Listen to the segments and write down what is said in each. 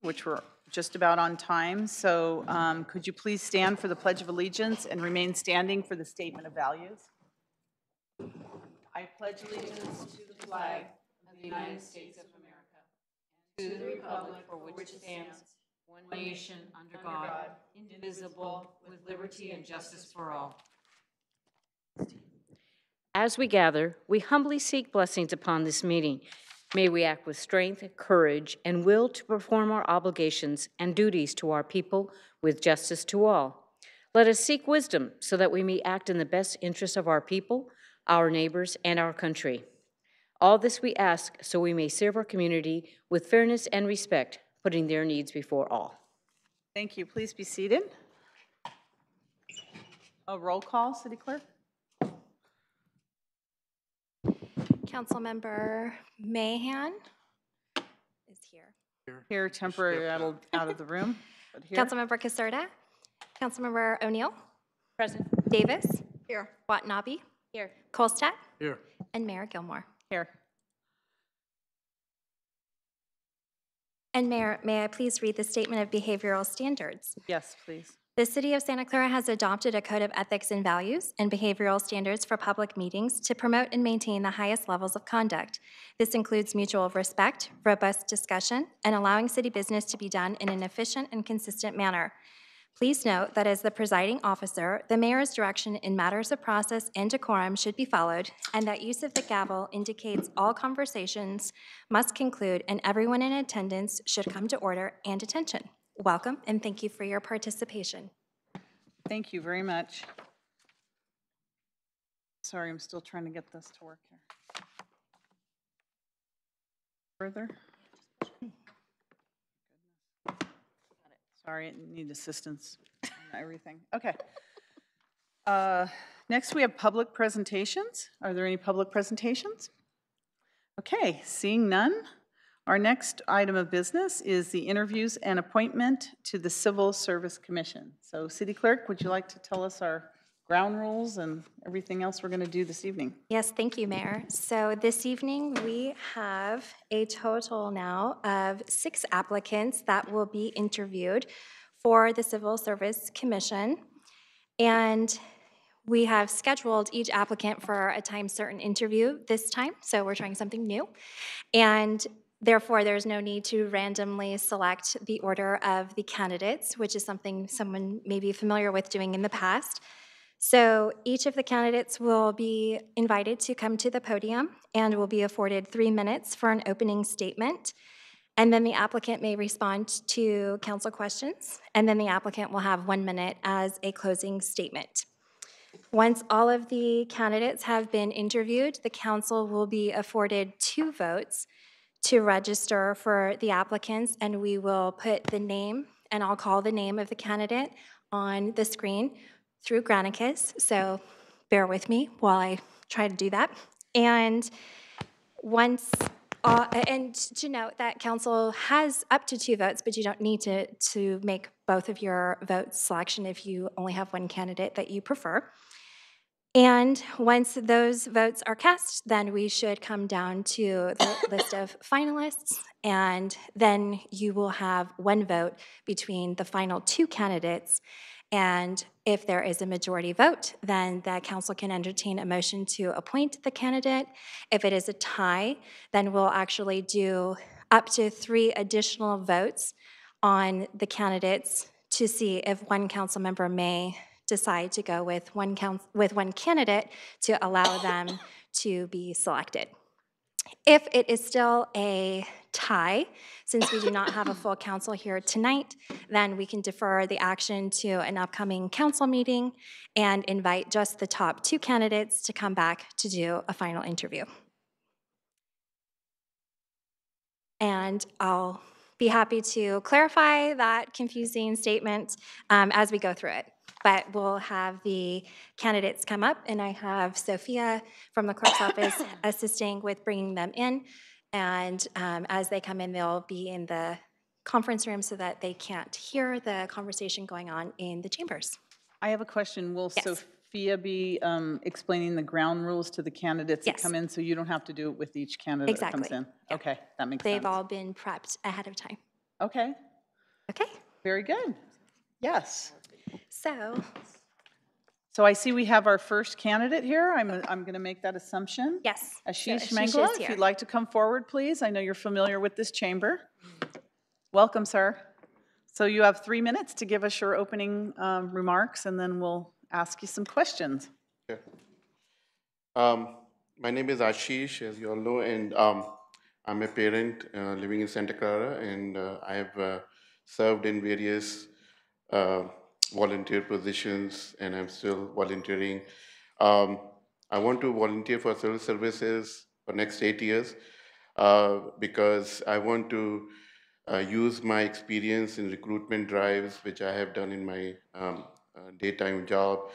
which we're just about on time. So could you please stand for the Pledge of Allegiance and remain standing for the Statement of Values? I pledge allegiance to the flag of the United States of America, to the republic for which it stands, one nation under God, indivisible, with liberty and justice for all. As we gather, we humbly seek blessings upon this meeting. May we act with strength, courage, and will to perform our obligations and duties to our people with justice to all. Let us seek wisdom so that we may act in the best interest of our people, our neighbors, and our country. All this we ask so we may serve our community with fairness and respect, putting their needs before all. Thank you. Please be seated. A roll call, City Clerk. Councilmember Mahan is here. Here, temporarily out of the room. But here. Councilmember Caserta. Councilmember O'Neill. Present. Davis. Here. Watanabe. Here. Kolstad. Here. And Mayor Gilmore. Here. And Mayor, may I please read the Statement of Behavioral Standards? Yes, please. The City of Santa Clara has adopted a code of ethics and values and behavioral standards for public meetings to promote and maintain the highest levels of conduct. This includes mutual respect, robust discussion, and allowing city business to be done in an efficient and consistent manner. Please note that as the presiding officer, the mayor's direction in matters of process and decorum should be followed, and that use of the gavel indicates all conversations must conclude and everyone in attendance should come to order and attention. Welcome, and thank you for your participation. Thank you very much. Sorry, I'm still trying to get this to work here. Further? Sorry, I need assistance on everything. Okay. Next, we have public presentations. Are there any public presentations? Okay, seeing none. Our next item of business is the interviews and appointment to the Civil Service Commission. So, City Clerk, would you like to tell us our ground rules and everything else we're going to do this evening? Yes, thank you, Mayor. So this evening we have a total now of 6 applicants that will be interviewed for the Civil Service Commission. And we have scheduled each applicant for a time certain interview this time, so we're trying something new. And therefore, there's no need to randomly select the order of the candidates, which is something someone may be familiar with doing in the past. So each of the candidates will be invited to come to the podium and will be afforded 3 minutes for an opening statement. And then the applicant may respond to council questions, and then the applicant will have 1 minute as a closing statement. Once all of the candidates have been interviewed, the council will be afforded 2 votes to register for the applicants, and we will put the name, and I'll call the name of the candidate on the screen through Granicus, so bear with me while I try to do that. And and to note that council has up to 2 votes, but you don't need to make both of your votes selection if you only have 1 candidate that you prefer. And once those votes are cast, then we should come down to the list of finalists, and then you will have 1 vote between the final 2 candidates. And if there is a majority vote, then the council can entertain a motion to appoint the candidate. If it is a tie, then we'll actually do up to 3 additional votes on the candidates to see if 1 council member may decide to go with one candidate to allow them to be selected. If it is still a tie, since we do not have a full council here tonight, then we can defer the action to an upcoming council meeting and invite just the top 2 candidates to come back to do a final interview. And I'll be happy to clarify that confusing statement as we go through it. But we'll have the candidates come up, and I have Sophia from the clerk's office assisting with bringing them in. And as they come in, they'll be in the conference room so that they can't hear the conversation going on in the chambers. I have a question. Will Yes. Sophia be explaining the ground rules to the candidates Yes. that come in, so you don't have to do it with each candidate that comes Exactly. in? Okay, that makes sense. They've all been prepped ahead of time. Okay, Okay, Very good. Yes. so, So I see we have our first candidate here. I'm going to make that assumption. yes. so Ashish Ashish Mangla, is if here. you'd like to come forward, please. I know you're familiar with this chamber. Welcome, sir. So you have 3 minutes to give us your opening remarks, and then we'll ask you some questions. Okay. My name is Ashish, as you all know, and I'm a parent living in Santa Clara, and I have served in various uh, volunteer positions, and I'm still volunteering. Um, I want to volunteer for civil services for next 8 years because I want to use my experience in recruitment drives, which I have done in my daytime job,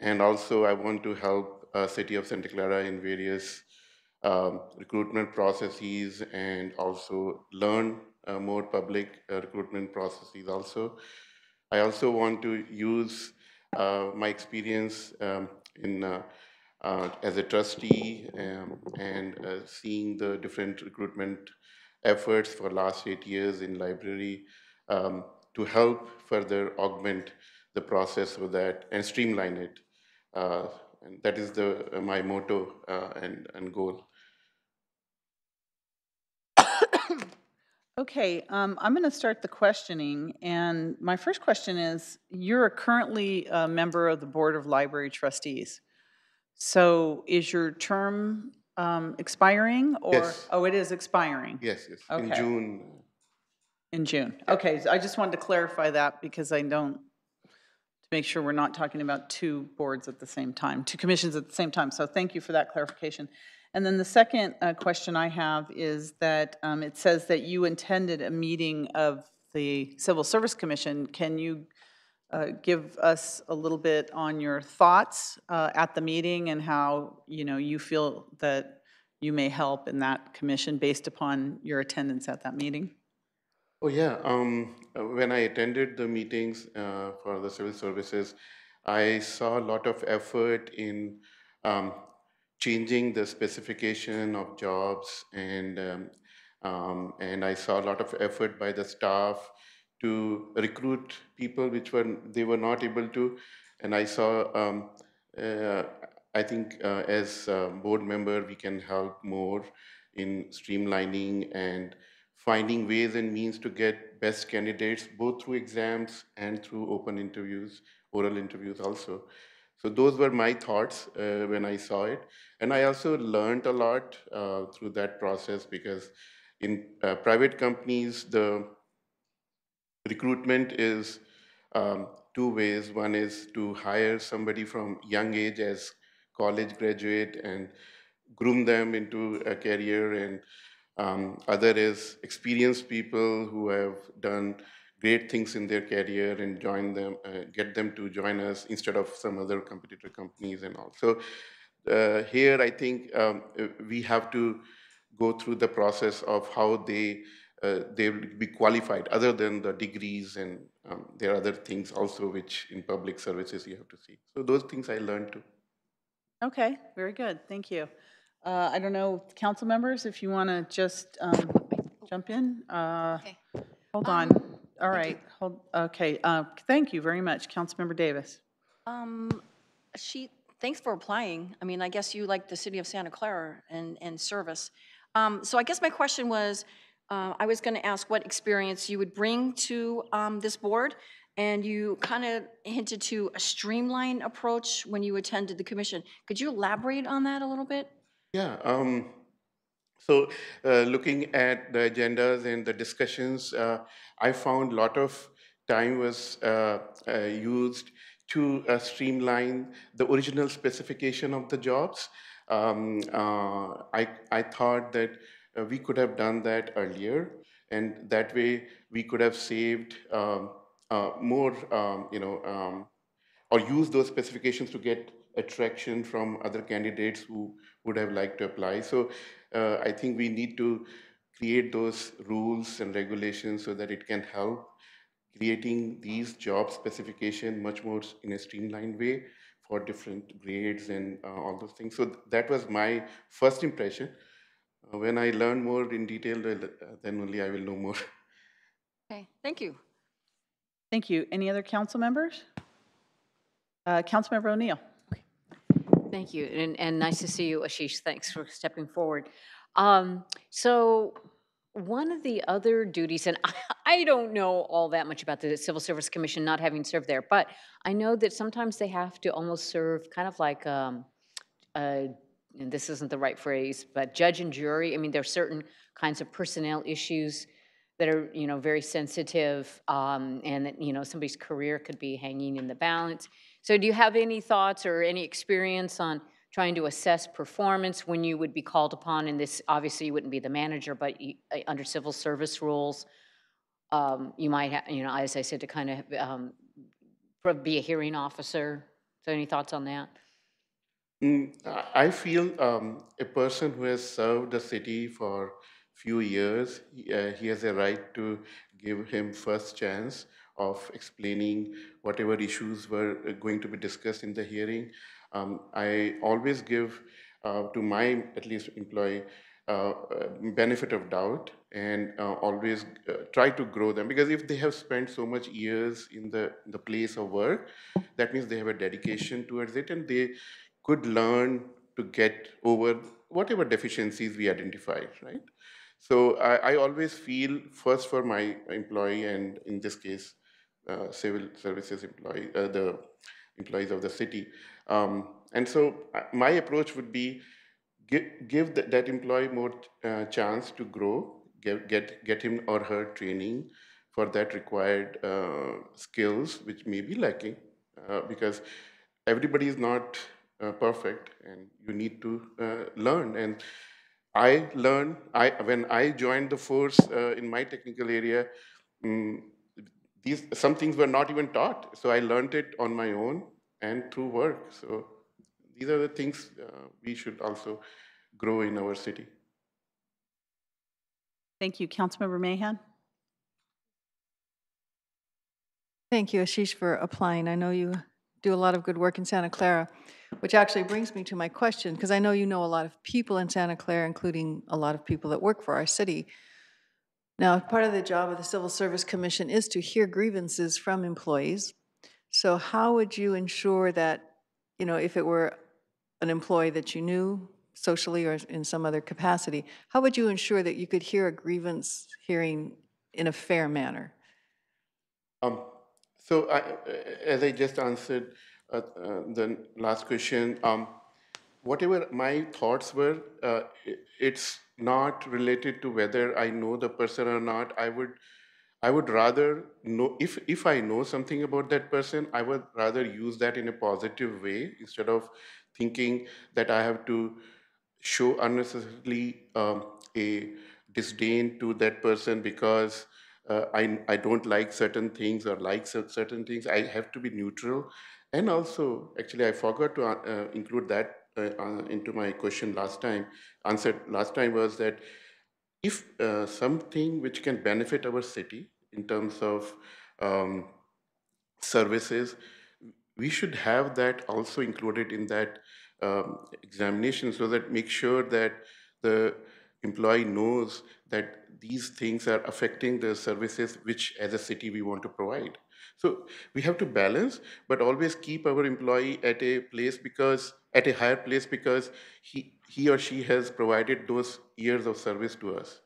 and also I want to help City of Santa Clara in various recruitment processes and also learn more public recruitment processes also. I also want to use my experience in as a trustee and seeing the different recruitment efforts for last 8 years in library to help further augment the process so that and streamline it. And that is the my motto and goal. Okay, I'm going to start the questioning, and my first question is, you're currently a member of the Board of Library Trustees. So is your term expiring, or? Yes. Oh, it is expiring? Yes, yes. In Okay. June. In June. Okay, so I just wanted to clarify that because I don't, to make sure we're not talking about two boards at the same time, two commissions at the same time. So thank you for that clarification. And then the second question I have is that it says that you attended a meeting of the Civil Service Commission. Can you give us a little bit on your thoughts at the meeting and how, you feel that you may help in that commission based upon your attendance at that meeting? Oh yeah. When I attended the meetings for the civil services, I saw a lot of effort in um, changing the specification of jobs, and I saw a lot of effort by the staff to recruit people which they were not able to, and I saw. Uh, I think as a board member, we can help more in streamlining and finding ways and means to get best candidates, both through exams and through open interviews, oral interviews also. So those were my thoughts when I saw it. And I also learned a lot through that process because in private companies, the recruitment is two ways. One is to hire somebody from young age as college graduate and groom them into a career, and other is experienced people who have done great things in their career and join them, get them to join us instead of some other competitor companies and all. So here, I think we have to go through the process of how they will be qualified, other than the degrees, and there are other things also which in public services you have to see. So those things I learned too. Okay, very good, thank you. I don't know, council members, if you want to just jump in? Okay. Hold on, all right, okay, thank you very much, Councilmember Davis. Thanks for applying. I mean, I guess you like the city of Santa Clara and service. So I guess my question was, I was going to ask what experience you would bring to this board, and you kind of hinted to a streamlined approach when you attended the commission. Could you elaborate on that a little bit? Yeah. So looking at the agendas and the discussions, I found a lot of time was used to streamline the original specification of the jobs. I thought that we could have done that earlier, and that way we could have saved more, or use those specifications to get attraction from other candidates who would have liked to apply. So I think we need to create those rules and regulations so that it can help creating these job specification much more in a streamlined way for different grades and all those things. So that was my first impression. When I learn more in detail, then only I will know more. Okay, thank you. Thank you. Any other council members? Councilmember O'Neill. Thank you, and nice to see you, Ashish. Thanks for stepping forward. So one of the other duties, and I don't know all that much about the Civil Service Commission, not having served there, but I know that sometimes they have to almost serve kind of like, and this isn't the right phrase, but judge and jury. I mean, there are certain kinds of personnel issues that are, very sensitive, and that, somebody's career could be hanging in the balance. So do you have any thoughts or any experience on trying to assess performance when you would be called upon in this? Obviously, you wouldn't be the manager, but under civil service rules, you might have, as I said, to kind of be a hearing officer. So any thoughts on that? I feel a person who has served the city for few years, he has a right to give him first chance of explaining whatever issues were going to be discussed in the hearing. I always give to my, at least, employee benefit of doubt, and always try to grow them, because if they have spent so much years in the place of work, that means they have a dedication towards it, and they could learn to get over whatever deficiencies we identified, right? So I always feel first for my employee, and in this case, civil services employee, the employees of the city. And so my approach would be give that employee more chance to grow, get him or her training for that required skills, which may be lacking, because everybody is not perfect, and you need to learn. And I learned, when I joined the force in my technical area, um, some things were not even taught. So I learned it on my own and through work. So these are the things we should also grow in our city. Thank you. Councilmember Mahan. Thank you, Ashish, for applying. I know you do a lot of good work in Santa Clara, which actually brings me to my question, because I know you know a lot of people in Santa Clara, including a lot of people that work for our city. Now, part of the job of the Civil Service Commission is to hear grievances from employees. So how would you ensure that, if it were an employee that you knew socially or in some other capacity, how would you ensure that you could hear a grievance hearing in a fair manner? So as I just answered the last question, whatever my thoughts were, it's not related to whether I know the person or not. I would rather know, if I know something about that person, I would rather use that in a positive way, instead of thinking that I have to show unnecessarily a disdain to that person because I don't like certain things or like certain things. I have to be neutral. And also, actually, I forgot to include that into my question answered last time, was that if something which can benefit our city in terms of um, services, we should have that also included in that examination, so that make sure that the employee knows that these things are affecting the services which as a city we want to provide. So we have to balance, but always keep our employee at a place, because at a higher place, because he or she has provided those years of service to us. Is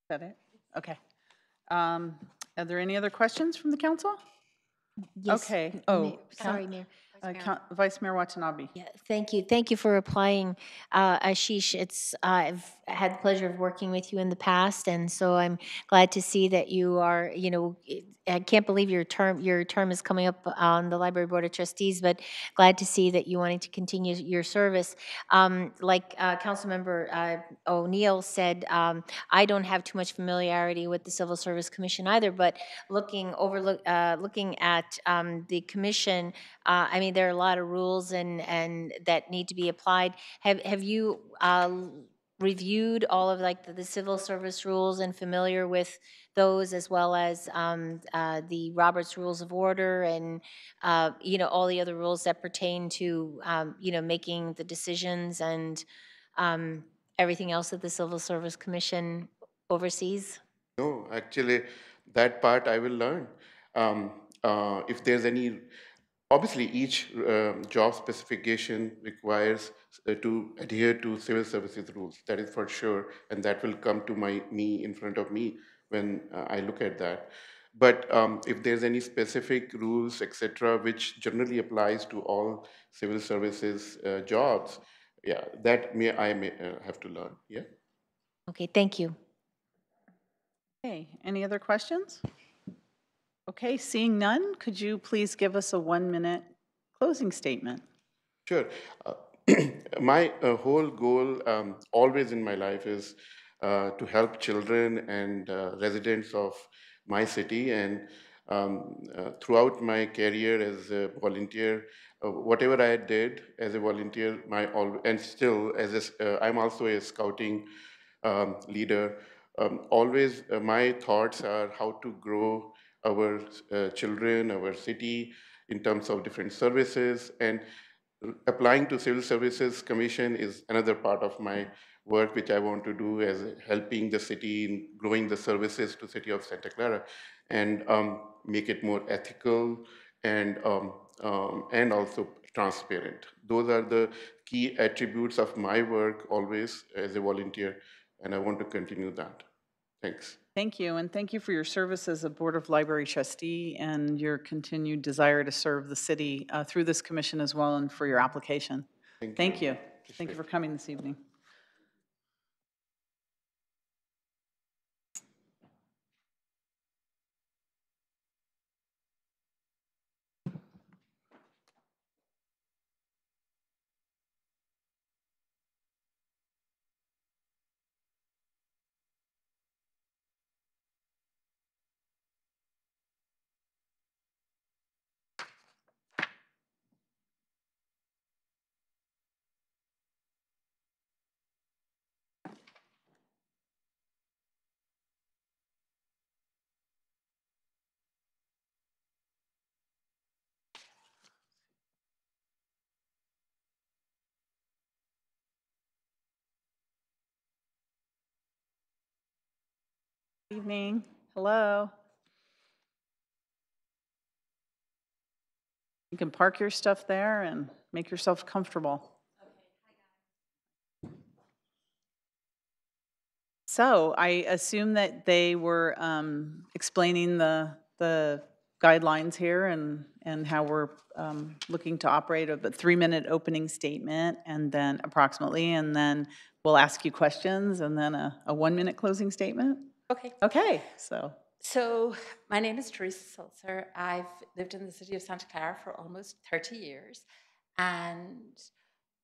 that it? Okay. Are there any other questions from the council? Yes. Okay. Sorry, Mayor. Vice Mayor Watanabe. Yeah, thank you. Thank you for applying, Ashish. I've had the pleasure of working with you in the past, and so I'm glad to see that you are, I can't believe your term is coming up on the Library Board of Trustees, but glad to see that you wanting to continue your service. Like Councilmember O'Neill said, I don't have too much familiarity with the Civil Service Commission either, but looking at the commission, I mean, there are a lot of rules and that need to be applied. Have you reviewed all of like the civil service rules and familiar with those, as well as the Roberts Rules of Order and all the other rules that pertain to making the decisions and everything else that the Civil Service Commission overseas? No, actually, that part I will learn. If there's any, obviously, each job specification requires to adhere to civil services rules. That is for sure, and that will come to me in front of me when I look at that. But if there's any specific rules, etc., which generally applies to all civil services jobs, yeah, that I may have to learn. Yeah. Okay, thank you. Okay, any other questions? Okay, seeing none, could you please give us a 1-minute closing statement? Sure. Uh, my whole goal always in my life is to help children and residents of my city. And throughout my career as a volunteer, whatever I did as a volunteer, and still I'm also a scouting leader. Always my thoughts are how to grow our children, our city in terms of different services, and applying to Civil Services Commission is another part of my work which I want to do as helping the city in growing the services to city of Santa Clara and make it more ethical and also transparent. Those are the key attributes of my work always as a volunteer, and I want to continue that. Thanks. Thank you, and thank you for your service as a Board of Library Trustee and your continued desire to serve the city through this commission as well, and for your application. Thank you. Thank you for coming this evening. Evening. Hello. You can park your stuff there and make yourself comfortable. So I assume that they were explaining the guidelines here and how we're looking to operate a 3-minute opening statement and then approximately, and then we'll ask you questions and then a 1-minute closing statement. Okay. Okay, so. So my name is Teresa Sulzer. I've lived in the city of Santa Clara for almost 30 years, and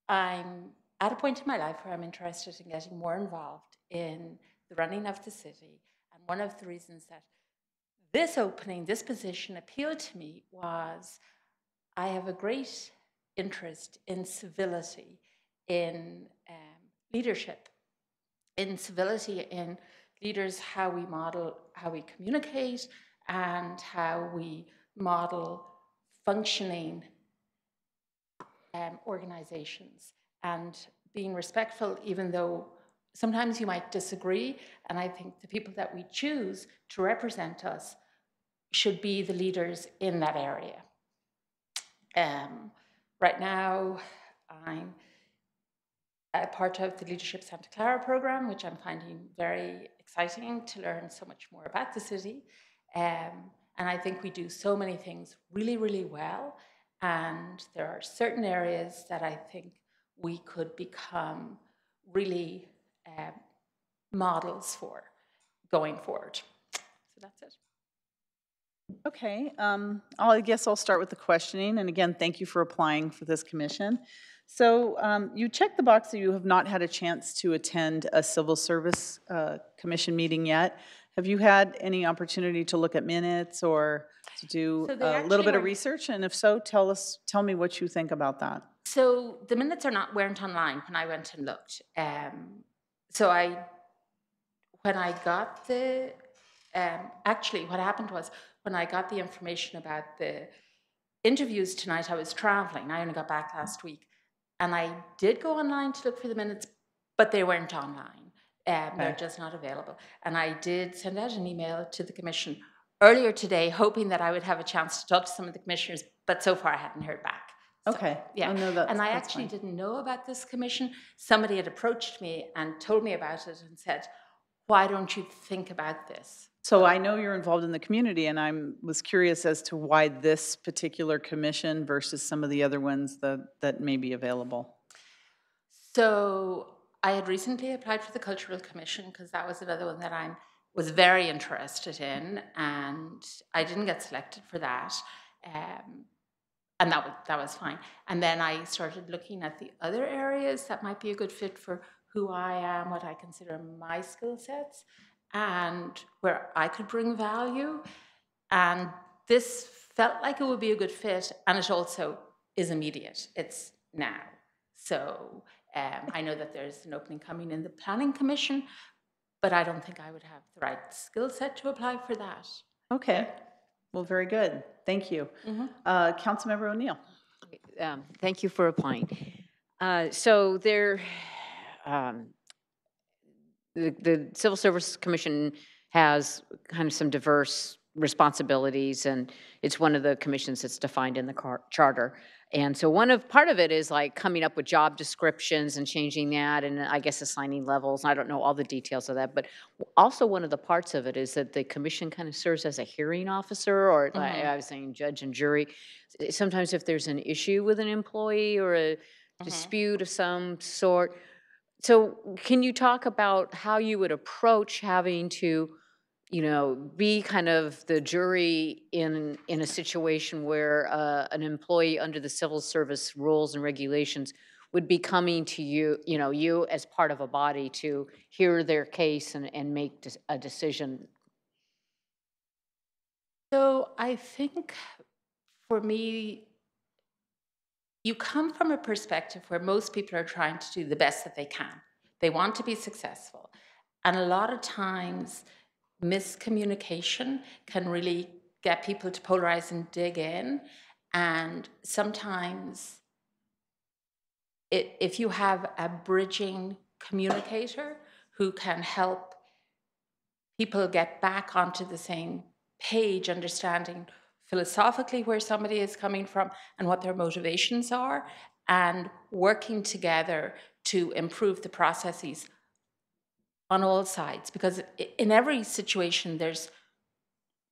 I'm at a point in my life where I'm interested in getting more involved in the running of the city. And one of the reasons that this position appealed to me was I have a great interest in civility, in leadership, in civility, in leaders, how we model, how we communicate, and how we model functioning organizations, and being respectful, even though sometimes you might disagree. And I think the people that we choose to represent us should be the leaders in that area. Right now, I'm a part of the Leadership Santa Clara program, which I'm finding very exciting to learn so much more about the city. And I think we do so many things really, really well. And there are certain areas that I think we could become really models for going forward. So that's it. Okay, I guess I'll start with the questioning. And again, thank you for applying for this commission. So you checked the box that you have not had a chance to attend a Civil Service Commission meeting yet. Have you had any opportunity to look at minutes or to do a little bit of research? And if so, tell me what you think about that. So the minutes weren't online when I went and looked. When I got the, actually what happened was when I got the information about the interviews tonight, I was traveling. I only got back last week. And I did go online to look for the minutes, but they weren't online. They're just not available. And I did send out an email to the commission earlier today, hoping that I would have a chance to talk to some of the commissioners, but so far I hadn't heard back. So, Okay. yeah. Oh, no, that's, and I that's actually fine. didn't know about this commission. Somebody had approached me and told me about it and said, why don't you think about this? So I know you're involved in the community, and was curious as to why this particular commission versus some of the other ones that may be available. So I had recently applied for the Cultural Commission because that was another one that I was very interested in, and I didn't get selected for that. And that was fine. And then I started looking at the other areas that might be a good fit for who I am, what I consider my skill sets, and where I could bring value. And this felt like it would be a good fit, and it also is immediate. It's now. So I know that there's an opening coming in the Planning Commission, but I don't think I would have the right skill set to apply for that. Okay. Well, very good. Thank you. Councilmember O'Neill. Thank you for applying. So the Civil Service Commission has kind of some diverse responsibilities, and it's one of the commissions that's defined in the charter. And so part of it is like coming up with job descriptions and changing that, and I guess assigning levels. I don't know all the details of that, but also one of the parts of it is that the commission kind of serves as a hearing officer, or like I was saying, judge and jury. Sometimes if there's an issue with an employee or a dispute of some sort. So can you talk about how you would approach having to, be kind of the jury in a situation where an employee under the civil service rules and regulations would be coming to you, you as part of a body to hear their case and make a decision? So I think for me, you come from a perspective where most people are trying to do the best that they can. They want to be successful. And a lot of times, miscommunication can really get people to polarize and dig in. And sometimes, if you have a bridging communicator who can help people get back onto the same page, understanding philosophically where somebody is coming from and what their motivations are, and working together to improve the processes on all sides, because in every situation there's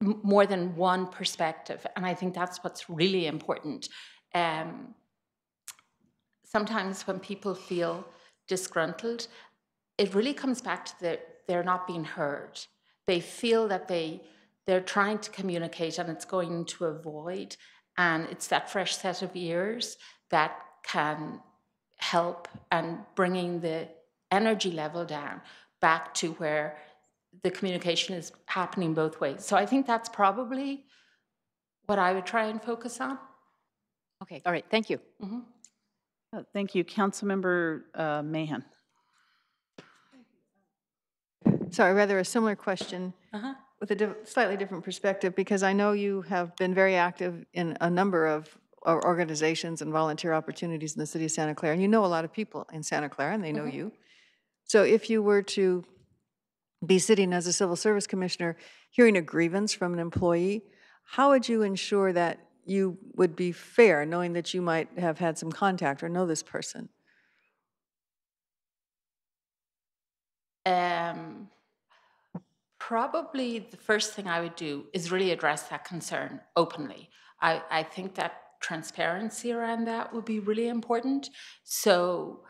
more than one perspective, and I think that's what's really important. Sometimes when people feel disgruntled, it really comes back to they're not being heard. They feel that they're trying to communicate and it's going into a void, and it's that fresh set of ears that can help and bringing the energy level down back to where the communication is happening both ways. So I think that's probably what I would try and focus on. Okay, all right, thank you. Thank you. Councilmember Mahan. Sorry, rather a similar question with a slightly different perspective, because I know you have been very active in a number of organizations and volunteer opportunities in the city of Santa Clara, and you know a lot of people in Santa Clara, and they know you. So if you were to be sitting as a civil service commissioner, hearing a grievance from an employee, how would you ensure that you would be fair, knowing that you might have had some contact or know this person? Probably the first thing I would do is really address that concern openly. I think that transparency around that would be really important. So,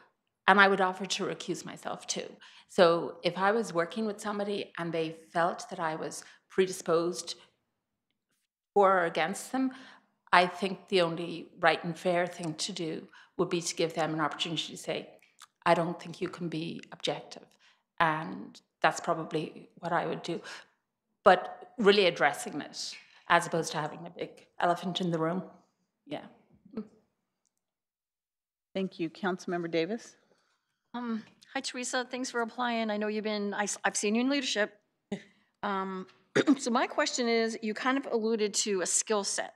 and I would offer to recuse myself too. So if I was working with somebody and they felt that I was predisposed for or against them, I think the only right and fair thing to do would be to give them an opportunity to say, I don't think you can be objective. And that's probably what I would do. But really addressing it, as opposed to having a big elephant in the room. Yeah. Thank you. Councilmember Davis. Hi, Teresa. Thanks for applying. I know I've seen you in leadership. So my question is, you kind of alluded to a skill set.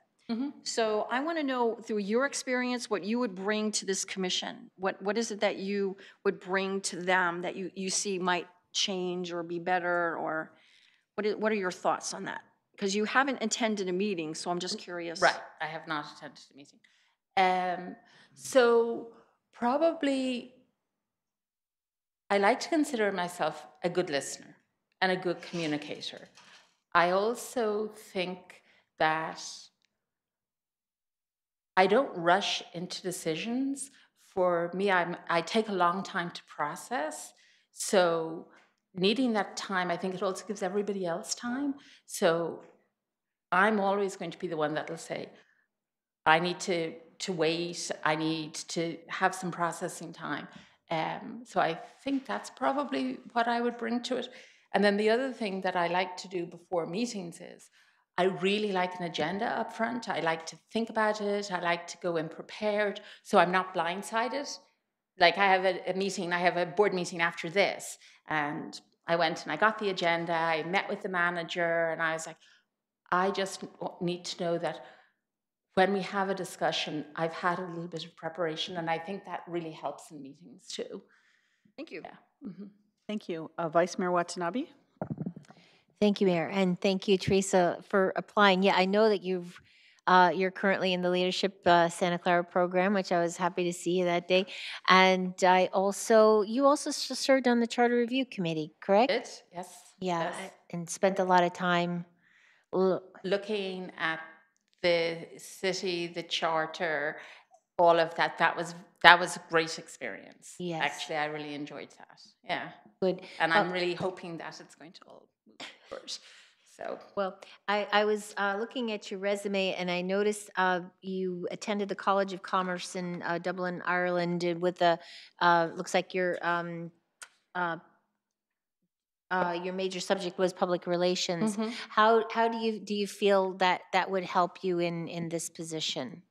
So I want to know, through your experience, what you would bring to this commission. What is it that you would bring to them that you see might change or be better, or what are your thoughts on that? Because you haven't attended a meeting, so I'm just curious. Right, I have not attended a meeting. So probably I like to consider myself a good listener and a good communicator. I also think that I don't rush into decisions. For me, I take a long time to process. So needing that time, I think it also gives everybody else time. So I'm always going to be the one that will say, I need to wait, I need to have some processing time. So I think that's probably what I would bring to it. And then the other thing that I like to do before meetings is I really like an agenda up front. I like to think about it. I like to go in prepared so I'm not blindsided. Like I have a meeting, I have a board meeting after this, and I went and I got the agenda, I met with the manager, and I was like, I just need to know that when we have a discussion, I've had a little bit of preparation, and I think that really helps in meetings too. Thank you. Yeah. Mm-hmm. Thank you. Vice Mayor Watanabe? Thank you, Mayor, and thank you, Teresa, for applying. Yeah, I know that you're currently in the Leadership Santa Clara program, which I was happy to see you that day. And you also served on the Charter Review Committee, correct? Yes. Yeah, Yes. and spent a lot of time. Looking at the city, the charter, all of that. That was a great experience. Yes. Actually, I really enjoyed that. Yeah. Good. And I'm really hoping that it's going to all move forward. So. Well, I was looking at your resume, and I noticed you attended the College of Commerce in Dublin, Ireland, with looks like your major subject was public relations. Mm-hmm. How do you feel that would help you in this position?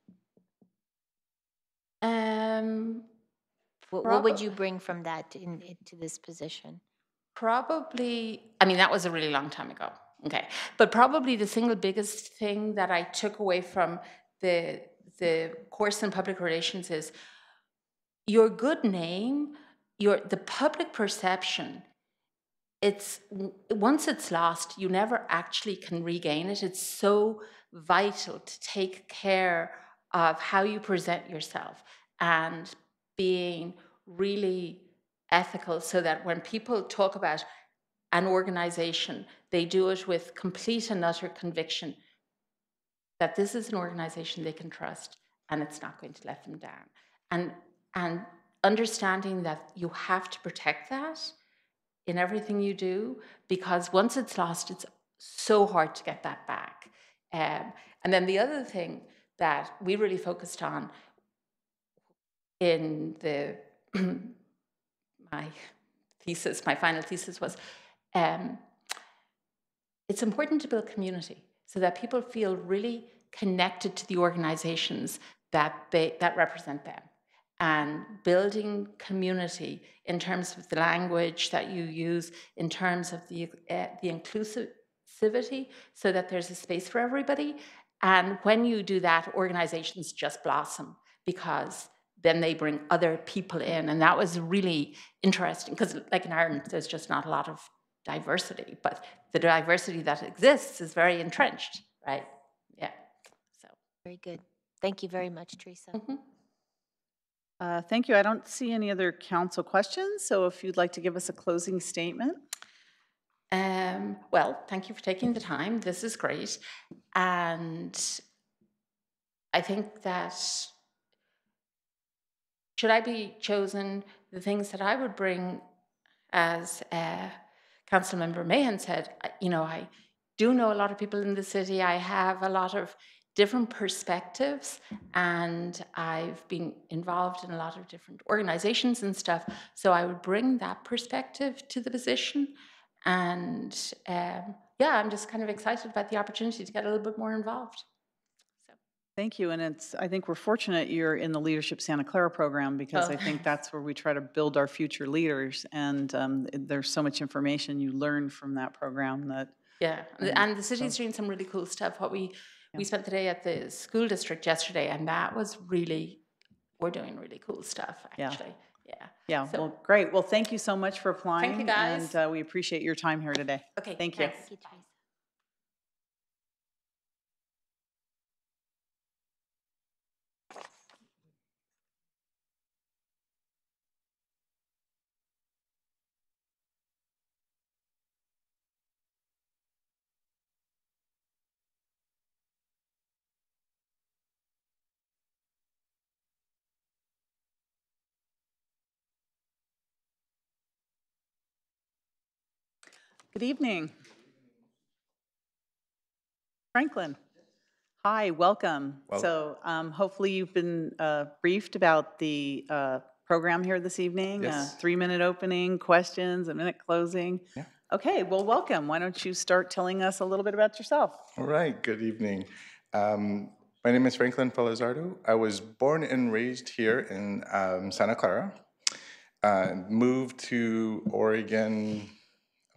What would you bring from that into this position? Probably, I mean, that was a really long time ago. Okay. But probably the single biggest thing that I took away from the course in public relations is your good name, the public perception. Once it's lost, you never actually can regain it. It's so vital to take care of how you present yourself and being really ethical, so that when people talk about an organization, they do it with complete and utter conviction that this is an organization they can trust and it's not going to let them down. And understanding that you have to protect that in everything you do, because once it's lost, it's so hard to get that back. And then the other thing that we really focused on in my final thesis was, it's important to build community so that people feel really connected to the organizations that represent them. And building community in terms of the language that you use, in terms of the inclusivity, so that there's a space for everybody. And when you do that, organizations just blossom, because then they bring other people in. And that was really interesting, because like in Ireland, there's just not a lot of diversity, but the diversity that exists is very entrenched, right? Yeah. So very good. Thank you very much, Teresa. Mm-hmm. Thank you. I don't see any other council questions, so if you'd like to give us a closing statement. Well, thank you for taking the time. This is great. And I think that should I be chosen, the things that I would bring, as Councilmember Mahan said, I do know a lot of people in the city. I have a lot of different perspectives, and I've been involved in a lot of different organizations and stuff. So I would bring that perspective to the position. And I'm just kind of excited about the opportunity to get a little bit more involved. So. Thank you. And I think we're fortunate you're in the Leadership Santa Clara program, because I think that's where we try to build our future leaders. And there's so much information you learn from that program that. Yeah, and the city's doing some really cool stuff. We spent the day at the school district yesterday, and that was we're doing really cool stuff, actually. Yeah. Yeah, So- well, great. Well, thank you so much for applying. guys. And we appreciate your time here today. Okay, Thank you. thanks. Thank you, Teresa. Good evening. Franklin. Hi, welcome. So hopefully you've been briefed about the program here this evening. Yes. 3-minute opening, questions, a minute closing. Yeah. Okay, well, welcome. Why don't you start telling us a little bit about yourself? All right, good evening. My name is Franklin Felizardo. I was born and raised here in Santa Clara. Moved to Oregon,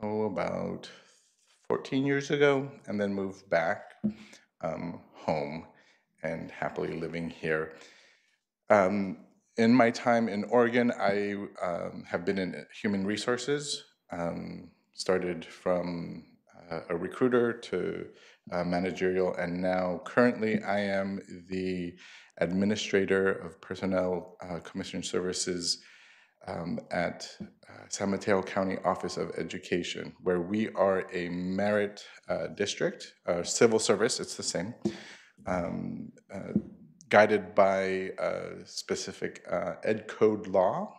about 14 years ago, and then moved back home and happily living here. In my time in Oregon, I have been in human resources, started from a recruiter to managerial, and now currently I am the administrator of personnel commission services at San Mateo County Office of Education, where we are a merit district, civil service, it's the same, guided by a specific ed code law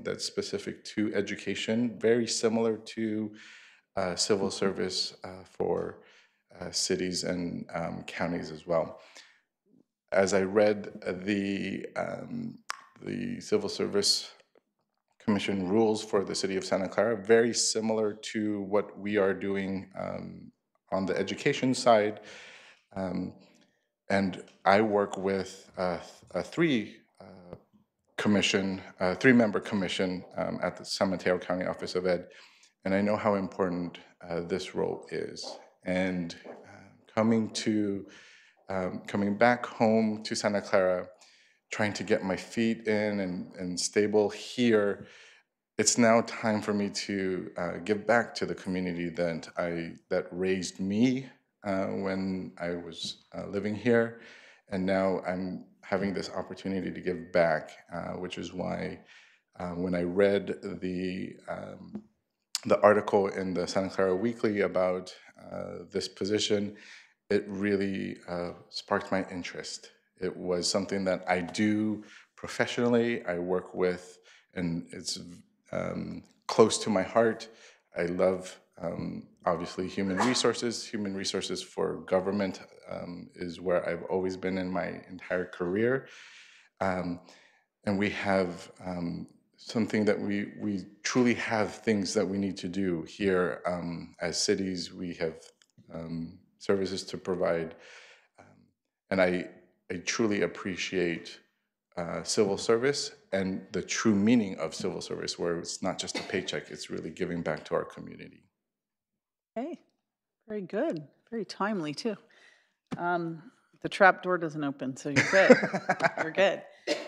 that's specific to education, very similar to civil service for cities and counties as well. As I read the Civil Service Commission rules for the city of Santa Clara, very similar to what we are doing on the education side. And I work with a three-member commission at the San Mateo County Office of Ed, and I know how important this role is. And coming back home to Santa Clara, trying to get my feet in and stable here, it's now time for me to give back to the community that raised me when I was living here, and now I'm having this opportunity to give back, which is why when I read the article in the Santa Clara Weekly about this position, it really sparked my interest. It was something that I do professionally. I work with, and it's close to my heart. I love, obviously, human resources. Human resources for government is where I've always been in my entire career. And we have something that we truly have things that we need to do here as cities. We have services to provide. And I truly appreciate civil service and the true meaning of civil service, where it's not just a paycheck, it's really giving back to our community. Okay, very good. Very timely, too. The trap door doesn't open, so you're good. You're good.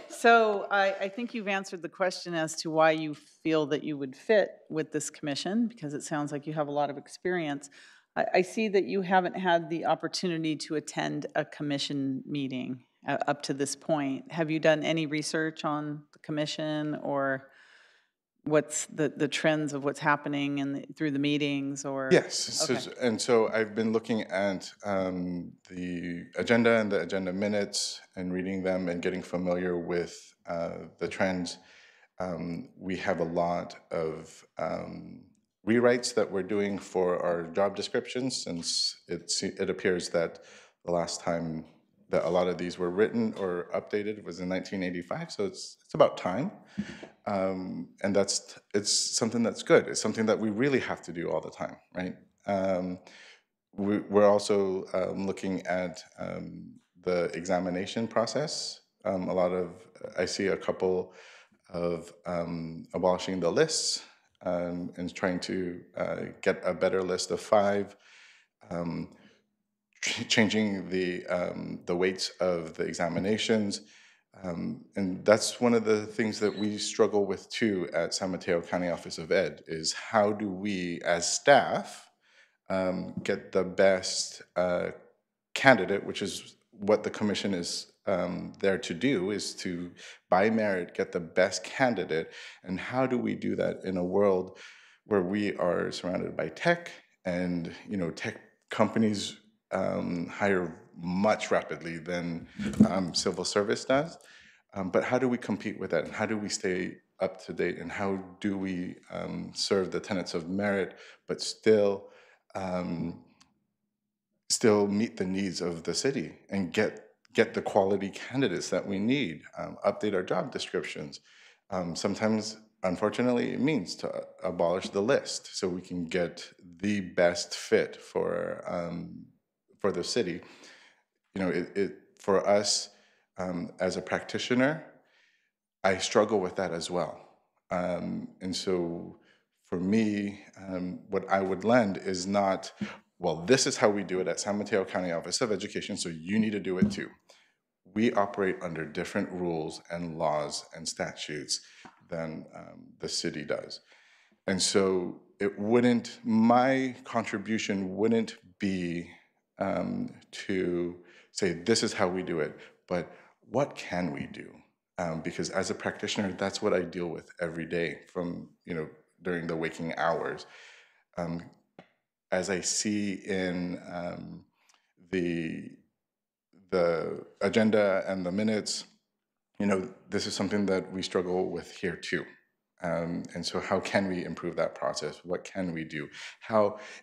So I think you've answered the question as to why you feel that you would fit with this commission, because it sounds like you have a lot of experience. I see that you haven't had the opportunity to attend a commission meeting up to this point. Have you done any research on the commission, or what's the trends of what's happening through the meetings, or? Yes, Okay. and so I've been looking at the agenda and the agenda minutes and reading them and getting familiar with the trends. We have a lot of rewrites that we're doing for our job descriptions, since it appears that the last time that a lot of these were written or updated was in 1985, so it's about time. And it's something that's good. It's something that we really have to do all the time, right? We're also looking at the examination process. I see a couple of abolishing the lists and trying to get a better list of 5, changing the weights of the examinations, And that's one of the things that we struggle with too at San Mateo County Office of Ed, is how do we as staff get the best candidate, which is what the commission is there to do, is to, by merit, get the best candidate. And how do we do that in a world where we are surrounded by tech, and tech companies hire much rapidly than civil service does? But how do we compete with that, and how do we stay up to date, and how do we serve the tenets of merit, but still meet the needs of the city and get the quality candidates that we need, update our job descriptions. Sometimes, unfortunately, it means to abolish the list so we can get the best fit for the city. For us, as a practitioner, I struggle with that as well. And so for me, what I would lend is not, well, this is how we do it at San Mateo County Office of Education, so you need to do it too. We operate under different rules and laws and statutes than the city does. And so my contribution wouldn't be to say, this is how we do it, but what can we do? Because as a practitioner, that's what I deal with every day from, during the waking hours. As I see in the agenda and the minutes, this is something that we struggle with here too. And so how can we improve that process? What can we do?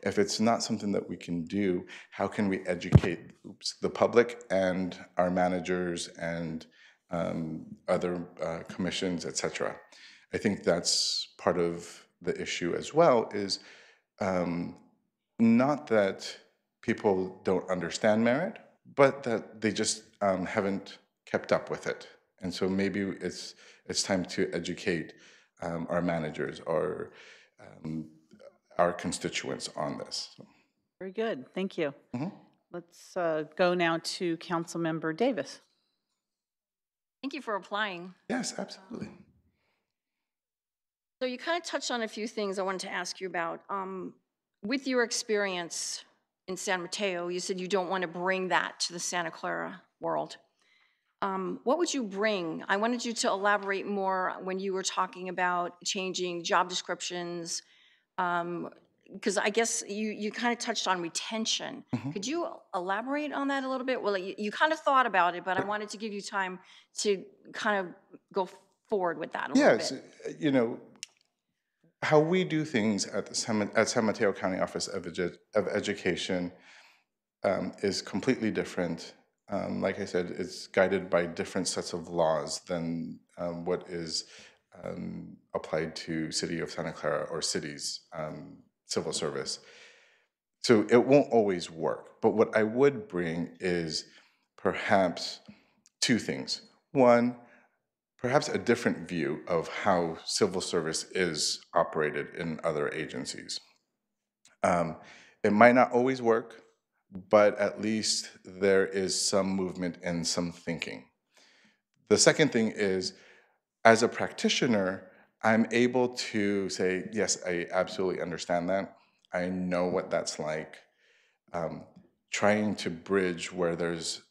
If it's not something that we can do, how can we educate the public and our managers and other commissions, et cetera? I think that's part of the issue as well, is not that people don't understand merit, but that they just haven't kept up with it. And so maybe it's time to educate our managers or our constituents on this. Very good, thank you. Let's go now to Councilmember Davis. Thank you for applying. Yes, absolutely. So you kind of touched on a few things I wanted to ask you about. With your experience in San Mateo, you said you don't want to bring that to the Santa Clara world. What would you bring? I wanted you to elaborate more when you were talking about changing job descriptions, because I guess you kind of touched on retention. Could you elaborate on that a little bit? Well, you kind of thought about it, but I wanted to give you time to kind of go forward with that a little bit. How we do things at San Mateo County Office of Education is completely different. Like I said, it's guided by different sets of laws than what is applied to City of Santa Clara or cities' civil service. So it won't always work. But what I would bring is perhaps two things. One, perhaps a different view of how civil service is operated in other agencies. It might not always work, but at least there is some movement and some thinking. The second thing is, as a practitioner, I'm able to say, yes, I absolutely understand that. I know what that's like. Trying to bridge where there's,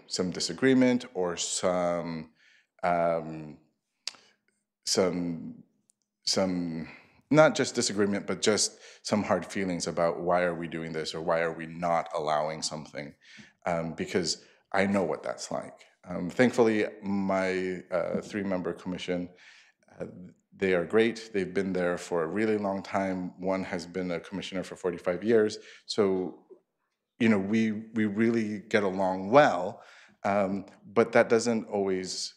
some disagreement or some not just disagreement, but just some hard feelings about why are we doing this or why are we not allowing something, because I know what that's like. Thankfully, my 3-member commission, they are great. They've been there for a really long time. One has been a commissioner for 45 years. So, we really get along well, but that doesn't always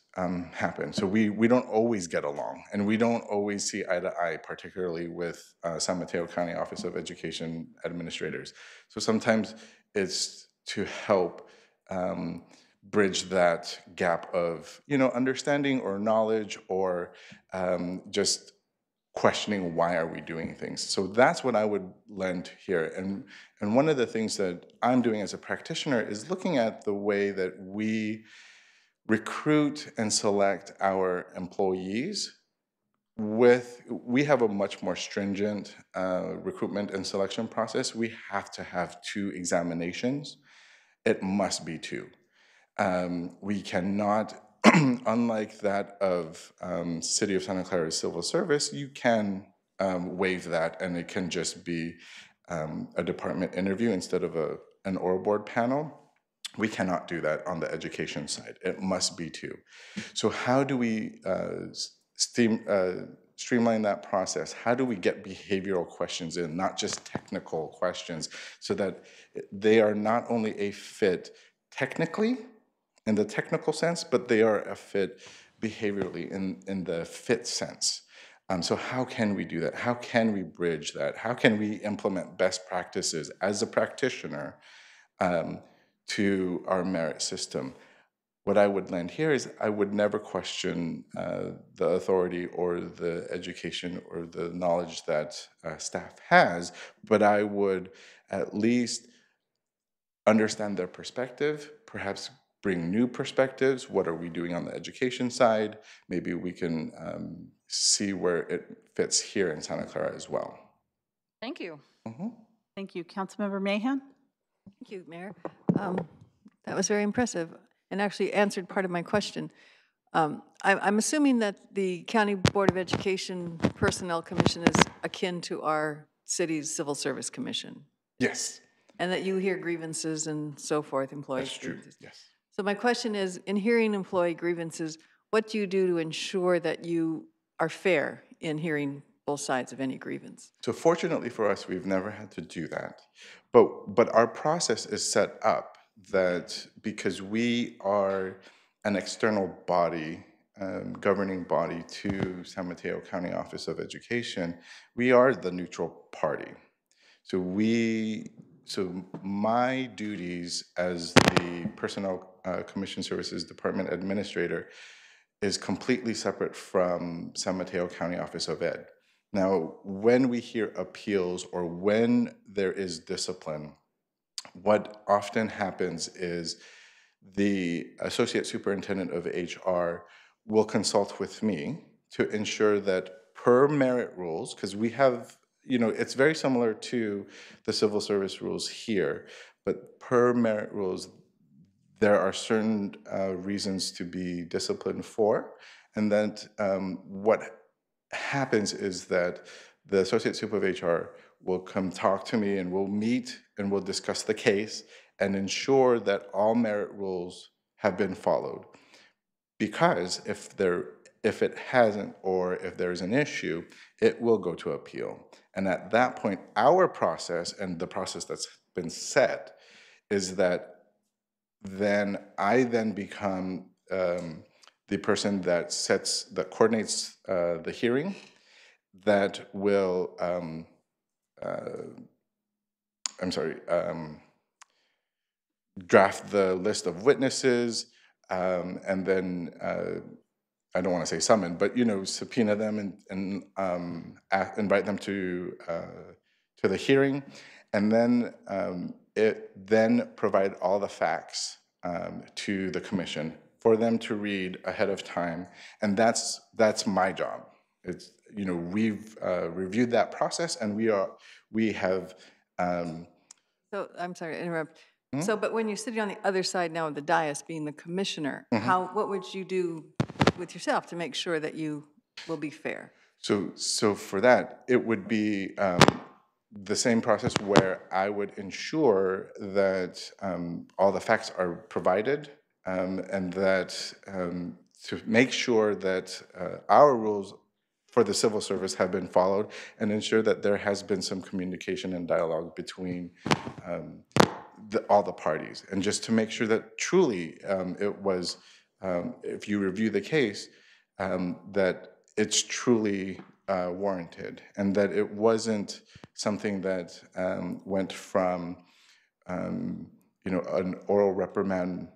happen. So we don't always get along, and we don't always see eye to eye, particularly with San Mateo County Office of Education administrators. So sometimes it's to help bridge that gap of, understanding or knowledge or just questioning why are we doing things. So that's what I would lend here. And one of the things that I'm doing as a practitioner is looking at the way that we recruit and select our employees we have a much more stringent recruitment and selection process. We have to have 2 examinations. It must be 2. We cannot, unlike that of City of Santa Clara Civil Service, you can waive that and it can just be a department interview instead of an oral board panel. We cannot do that on the education side. It must be 2. So how do we streamline that process? How do we get behavioral questions in, not just technical questions, so that they are not only a fit technically, in the technical sense, but they are a fit behaviorally in the fit sense? So how can we do that? How can we bridge that? How can we implement best practices as a practitioner to our merit system? What I would land here is I would never question the authority or the education or the knowledge that staff has, but I would at least understand their perspective, perhaps bring new perspectives. What are we doing on the education side? Maybe we can see where it fits here in Santa Clara as well. Thank you. Thank you. Councilmember Mahan? Thank you, Mayor. That was very impressive and actually answered part of my question. I'm assuming that the County Board of Education Personnel Commission is akin to our city's Civil Service Commission. Yes. And that you hear grievances and so forth, employee That's true, grievances. yes. So my question is, in hearing employee grievances, what do you do to ensure that you are fair in hearing both sides of any grievance? So fortunately for us, we've never had to do that. But our process is set up that because we are an external body, governing body to San Mateo County Office of Education, we are the neutral party. So my duties as the Personnel Commission Services Department Administrator is completely separate from San Mateo County Office of Ed. Now, when we hear appeals or when there is discipline, what often happens is the Associate Superintendent of HR will consult with me to ensure that per merit rules, because we have, it's very similar to the civil service rules here, but per merit rules, there are certain reasons to be disciplined for, and that what happens is that the Associate Super of HR will come talk to me and we'll meet and we'll discuss the case and ensure that all merit rules have been followed. Because if it hasn't, or if there's an issue, it will go to appeal. And at that point, our process and the process that's been set is that I then become the person that coordinates the hearing, that will, draft the list of witnesses, and then, I don't want to say summon, but, subpoena them and invite them to the hearing, and then provide all the facts to the commission for them to read ahead of time, and that's my job. It's, we've reviewed that process, and we have. So I'm sorry to interrupt. So, but when you're sitting on the other side now of the dais, being the commissioner, what would you do with yourself to make sure that you will be fair? So for that, it would be the same process where I would ensure that all the facts are provided, and that to make sure that our rules for the civil service have been followed, and ensure that there has been some communication and dialogue between all the parties, and just to make sure that truly it was, if you review the case, that it's truly warranted, and that it wasn't something that went from an oral reprimand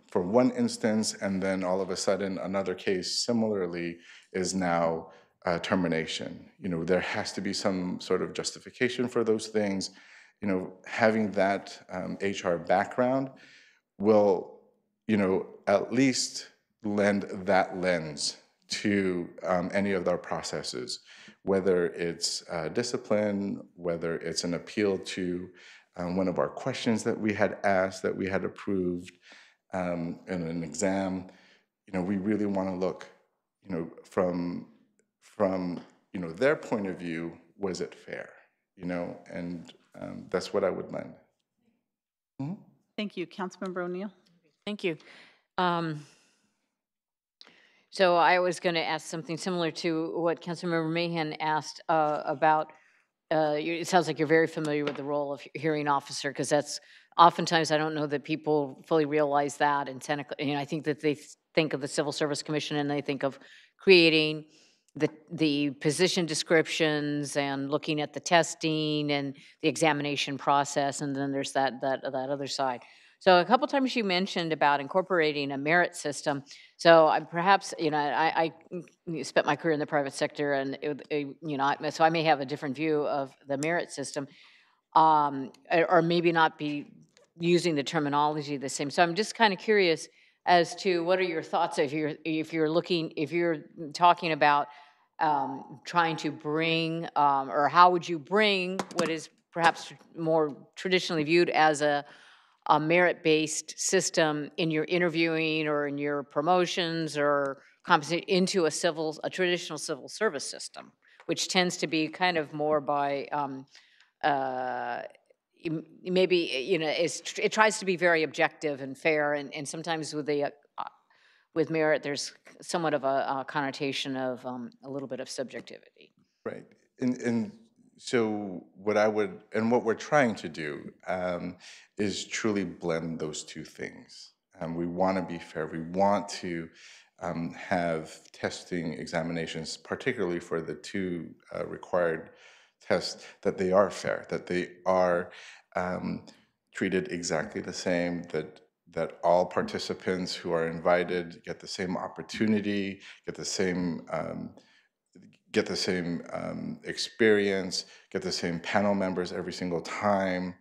for one instance, and then all of a sudden another case similarly is now termination. There has to be some sort of justification for those things. Having that HR background will, at least lend that lens to any of our processes, whether it's discipline, whether it's an appeal to one of our questions that we had asked, that we had approved in an exam. We really want to look, from their point of view, was it fair? And that's what I would lend. Mhm. Thank you. Councilmember O'Neill. Thank you. So I was going to ask something similar to what Councilmember Mahan asked about. It sounds like you're very familiar with the role of hearing officer, because that's oftentimes, I don't know that people fully realize that in Santa Clara. I think that they think of the Civil Service Commission and they think of creating the position descriptions and looking at the testing and the examination process, and then there's that other side. So a couple times you mentioned about incorporating a merit system. So perhaps, I spent my career in the private sector, and so I may have a different view of the merit system, or maybe not be using the terminology the same. So I'm just kind of curious as to what are your thoughts if you're talking about trying to bring, or how would you bring what is perhaps more traditionally viewed as a merit-based system in your interviewing or in your promotions or compensation into a traditional civil service system, which tends to be kind of more by maybe it tries to be very objective and fair, and sometimes with merit there's somewhat of a connotation of a little bit of subjectivity. Right. And so what we're trying to do is truly blend those two things. We want to be fair. We want to have testing examinations, particularly for the two required tests, that they are fair, that they are treated exactly the same, that all participants who are invited get the same opportunity, get the same experience, get the same panel members every single time,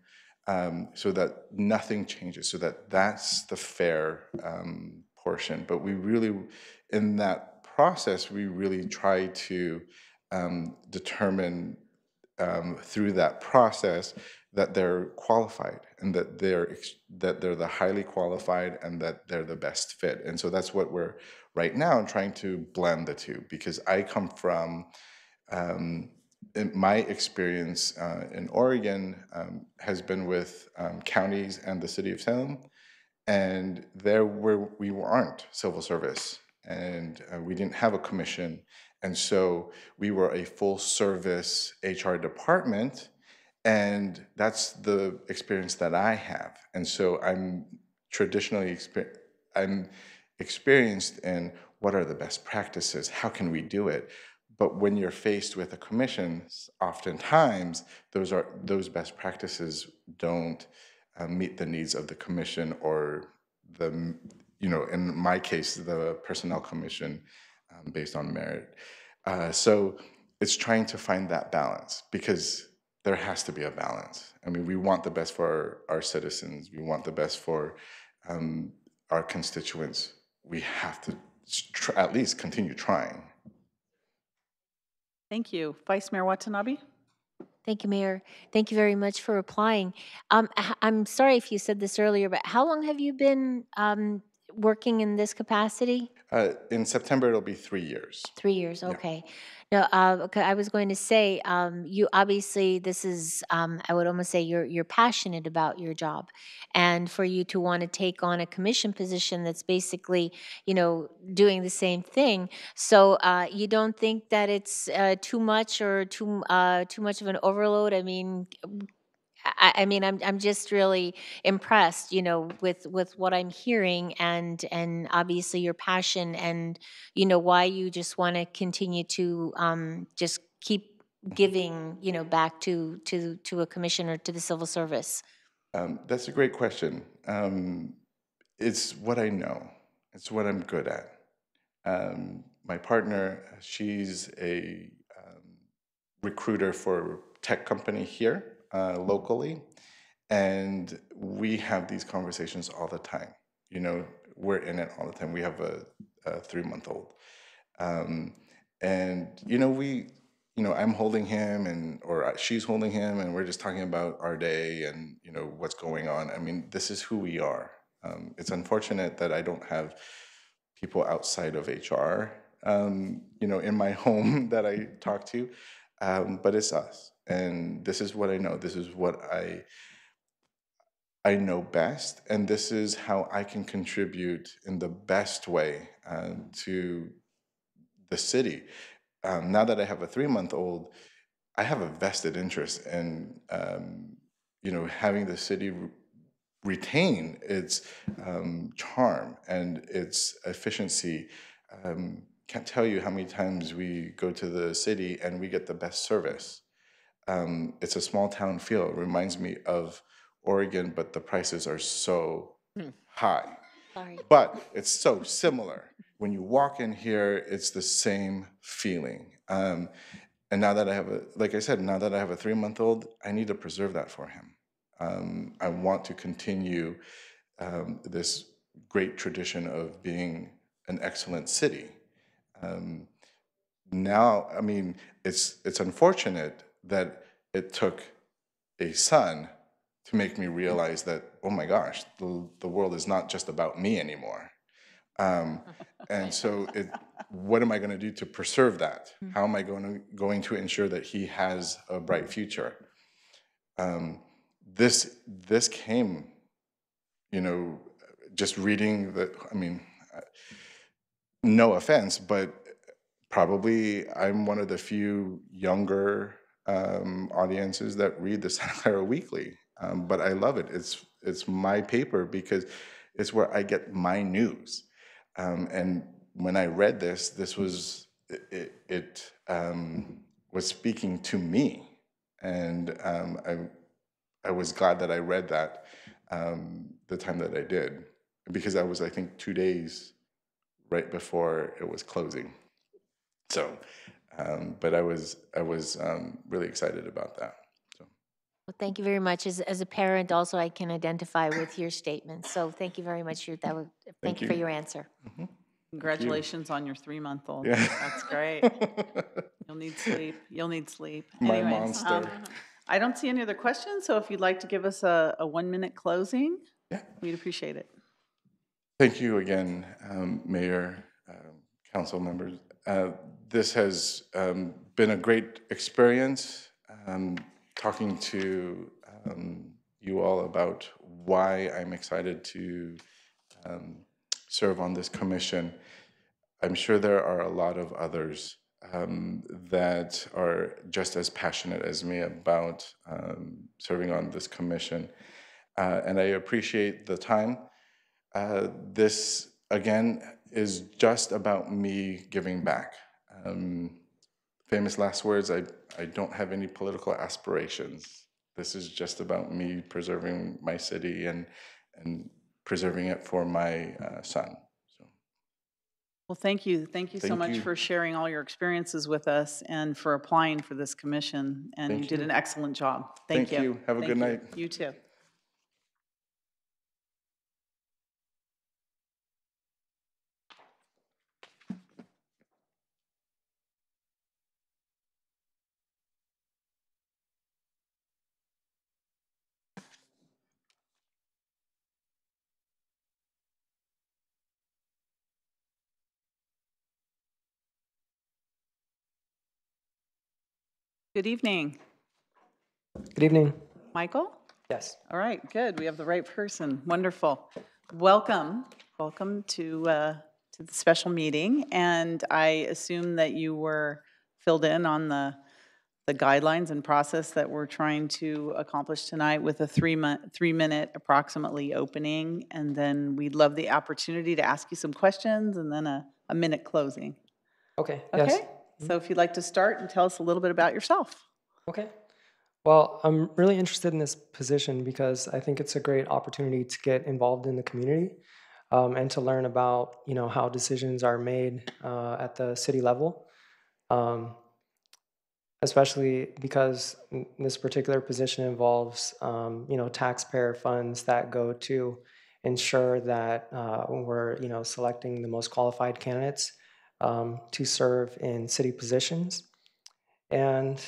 so that nothing changes, so that's the fair portion. But in that process, we really try to determine through that process that they're qualified, and that they're the highly qualified, and that they're the best fit. And so that's what we're right now trying to blend the two, because I come from in my experience in Oregon has been with counties and the city of Salem, and there we weren't civil service, and we didn't have a commission, and so we were a full service HR department. And that's the experience that I have. And so I'm experienced in what are the best practices, how can we do it? But when you're faced with a commission, oftentimes those best practices don't meet the needs of the commission, or in my case, the personnel commission based on merit. So it's trying to find that balance, because there has to be a balance. I mean, we want the best for our citizens. We want the best for our constituents. We have to at least continue trying. Thank you. Vice Mayor Watanabe? Thank you, Mayor. Thank you very much for replying. I'm sorry if you said this earlier, but how long have you been working in this capacity? In September, it'll be 3 years. 3 years, Yeah. okay. No, okay, I was going to say, you obviously, this is, I would almost say you're passionate about your job. And for you to want to take on a commission position that's basically, doing the same thing. So you don't think that it's too much or too much of an overload? I mean, I'm just really impressed, with what I'm hearing, and obviously your passion, and why you just want to continue to just keep giving, back to a commission or to the civil service. That's a great question. It's what I know. It's what I'm good at. My partner, she's a recruiter for tech company here locally, and we have these conversations all the time. we're in it all the time. We have a 3-month-old. And, I'm holding him or she's holding him, and we're just talking about our day and, what's going on. I mean, this is who we are. It's unfortunate that I don't have people outside of HR, in my home that I talk to, but it's us. And this is what I know. This is what I know best, and this is how I can contribute in the best way to the city. Now that I have a 3-month-old, I have a vested interest in, having the city retain its charm and its efficiency. Can't tell you how many times we go to the city and we get the best service. It's a small town feel. It reminds me of Oregon, but the prices are so high. Sorry. But it's so similar. When you walk in here, it's the same feeling. And now that I have now that I have a 3-month-old, I need to preserve that for him. I want to continue this great tradition of being an excellent city. Now, I mean, it's unfortunate that it took a son to make me realize that, oh my gosh, the world is not just about me anymore. And so what am I going to do to preserve that? How am I going to ensure that he has a bright future? This came, just reading no offense, but probably I'm one of the few younger audiences that read the Santa Clara Weekly. But I love it. It's my paper because it's where I get my news. And when I read this was it was speaking to me, and I was glad that I read that the time that I did, because that was, I think, 2 days right before it was closing. So, but I was really excited about that. Well, thank you very much. As a parent, also, I can identify with your statements. So thank you very much. Thank you for your answer. Mm-hmm. Congratulations on your 3-month-old. Yeah. That's great. You'll need sleep. You'll need sleep. My Anyways, monster. I don't see any other questions, so if you'd like to give us a 1-minute closing, Yeah. we'd appreciate it. Thank you again, Mayor, council members. This has been a great experience, talking to you all about why I'm excited to serve on this commission. I'm sure there are a lot of others that are just as passionate as me about serving on this commission. And I appreciate the time. This, again, is just about me giving back. Famous last words, I don't have any political aspirations. This is just about me preserving my city and preserving it for my son. So. Well, thank you. Thank you so much for sharing all your experiences with us and for applying for this commission. And you did an excellent job. Thank you. Thank you. Have a good night. You too. Good evening. Good evening. Michael? Yes. All right, good. We have the right person. Wonderful. Welcome. Welcome to the special meeting. And I assume that you were filled in on the guidelines and process that we're trying to accomplish tonight with a 3-minute approximately opening. And then we'd love the opportunity to ask you some questions and then a minute closing. Okay. Okay? Yes. So if you'd like to start and tell us a little bit about yourself. Okay. Well, I'm really interested in this position because I think it's a great opportunity to get involved in the community and to learn about, how decisions are made at the city level, especially because this particular position involves, taxpayer funds that go to ensure that we're selecting the most qualified candidates to serve in city positions. And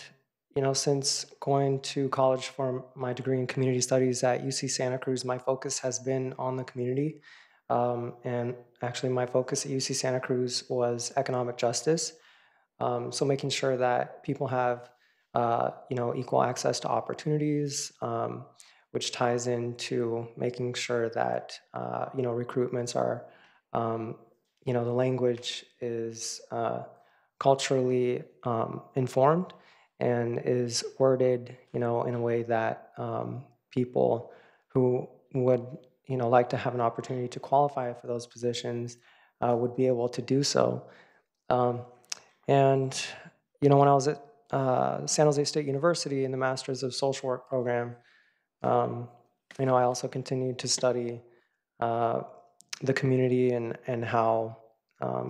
since going to college for my degree in community studies at UC Santa Cruz, my focus has been on the community. And actually, my focus at UC Santa Cruz was economic justice. So making sure that people have equal access to opportunities, which ties into making sure that recruitments are the language is culturally informed and is worded in a way that people who would like to have an opportunity to qualify for those positions would be able to do so. And when I was at San Jose State University in the Masters of Social Work program, I also continued to study the community and how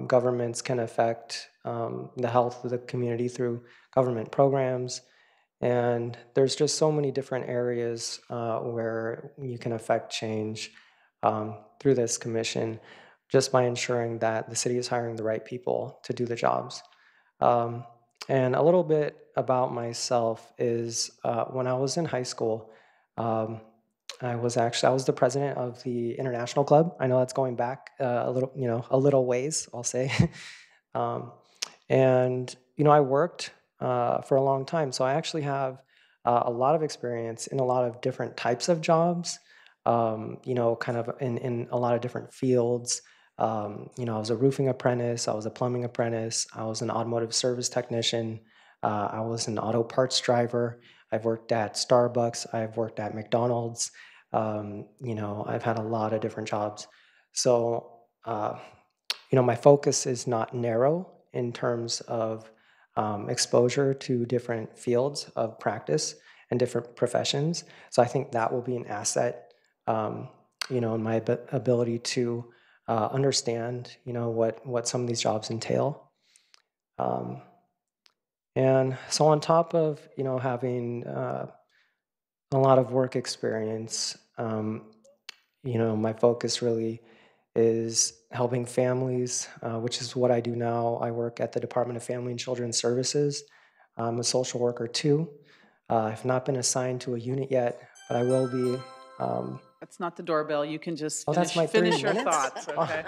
governments can affect the health of the community through government programs. And there's just so many different areas where you can affect change through this commission just by ensuring that the city is hiring the right people to do the jobs. And a little bit about myself is when I was in high school, I was the president of the International Club. I know that's going back a little ways, I'll say. And I worked for a long time, so I actually have a lot of experience in a lot of different types of jobs. Kind of in a lot of different fields. I was a roofing apprentice, I was a plumbing apprentice, I was an automotive service technician, I was an auto parts driver. I've worked at Starbucks, I've worked at McDonald's. I've had a lot of different jobs. So, my focus is not narrow in terms of exposure to different fields of practice and different professions. So I think that will be an asset, in my ability to understand, what some of these jobs entail. And so on top of, having a lot of work experience, my focus really is helping families, which is what I do now. I work at the Department of Family and Children's Services. I'm a social worker too. I've not been assigned to a unit yet, but I will be. That's not the doorbell. You can just that's my finish 3 your minutes? thoughts, okay?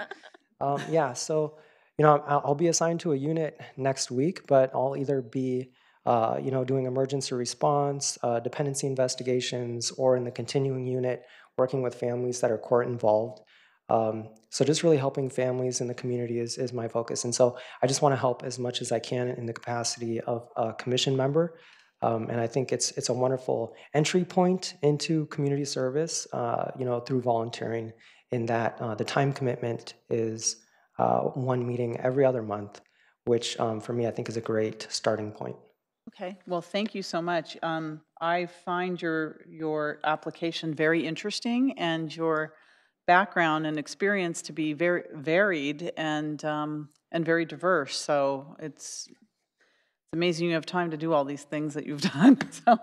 Yeah, so, I'll be assigned to a unit next week, but I'll either be, doing emergency response, dependency investigations, or in the continuing unit, working with families that are court involved. So just really helping families in the community is my focus. And so I just want to help as much as I can in the capacity of a commission member. And I think it's a wonderful entry point into community service, through volunteering, in that the time commitment is one meeting every other month, which for me I think is a great starting point. Okay, well, thank you so much. I find your application very interesting and your background and experience to be very varied and very diverse. So it's amazing you have time to do all these things that you've done. So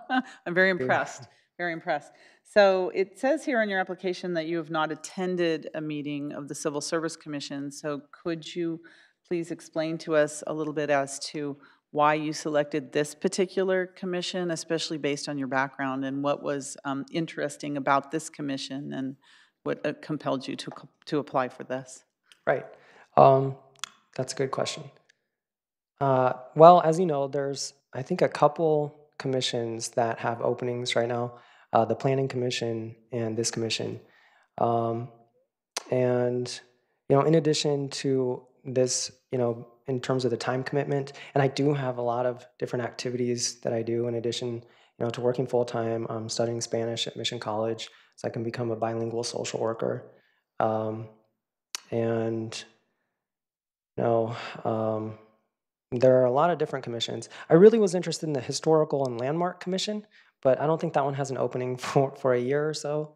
I'm very impressed, very impressed. So it says here on your application that you have not attended a meeting of the Civil Service Commission. So could you please explain to us a little bit as to why you selected this particular commission, especially based on your background, and what was interesting about this commission and what compelled you to apply for this? Right. That's a good question. Well, as you know, there's, I think, a couple commissions that have openings right now, the Planning Commission and this commission. And, in addition to this, in terms of the time commitment, and I do have a lot of different activities that I do in addition, to working full-time. I'm studying Spanish at Mission College, so I can become a bilingual social worker. And, there are a lot of different commissions. I really was interested in the Historical and Landmark Commission, but I don't think that one has an opening for a year or so.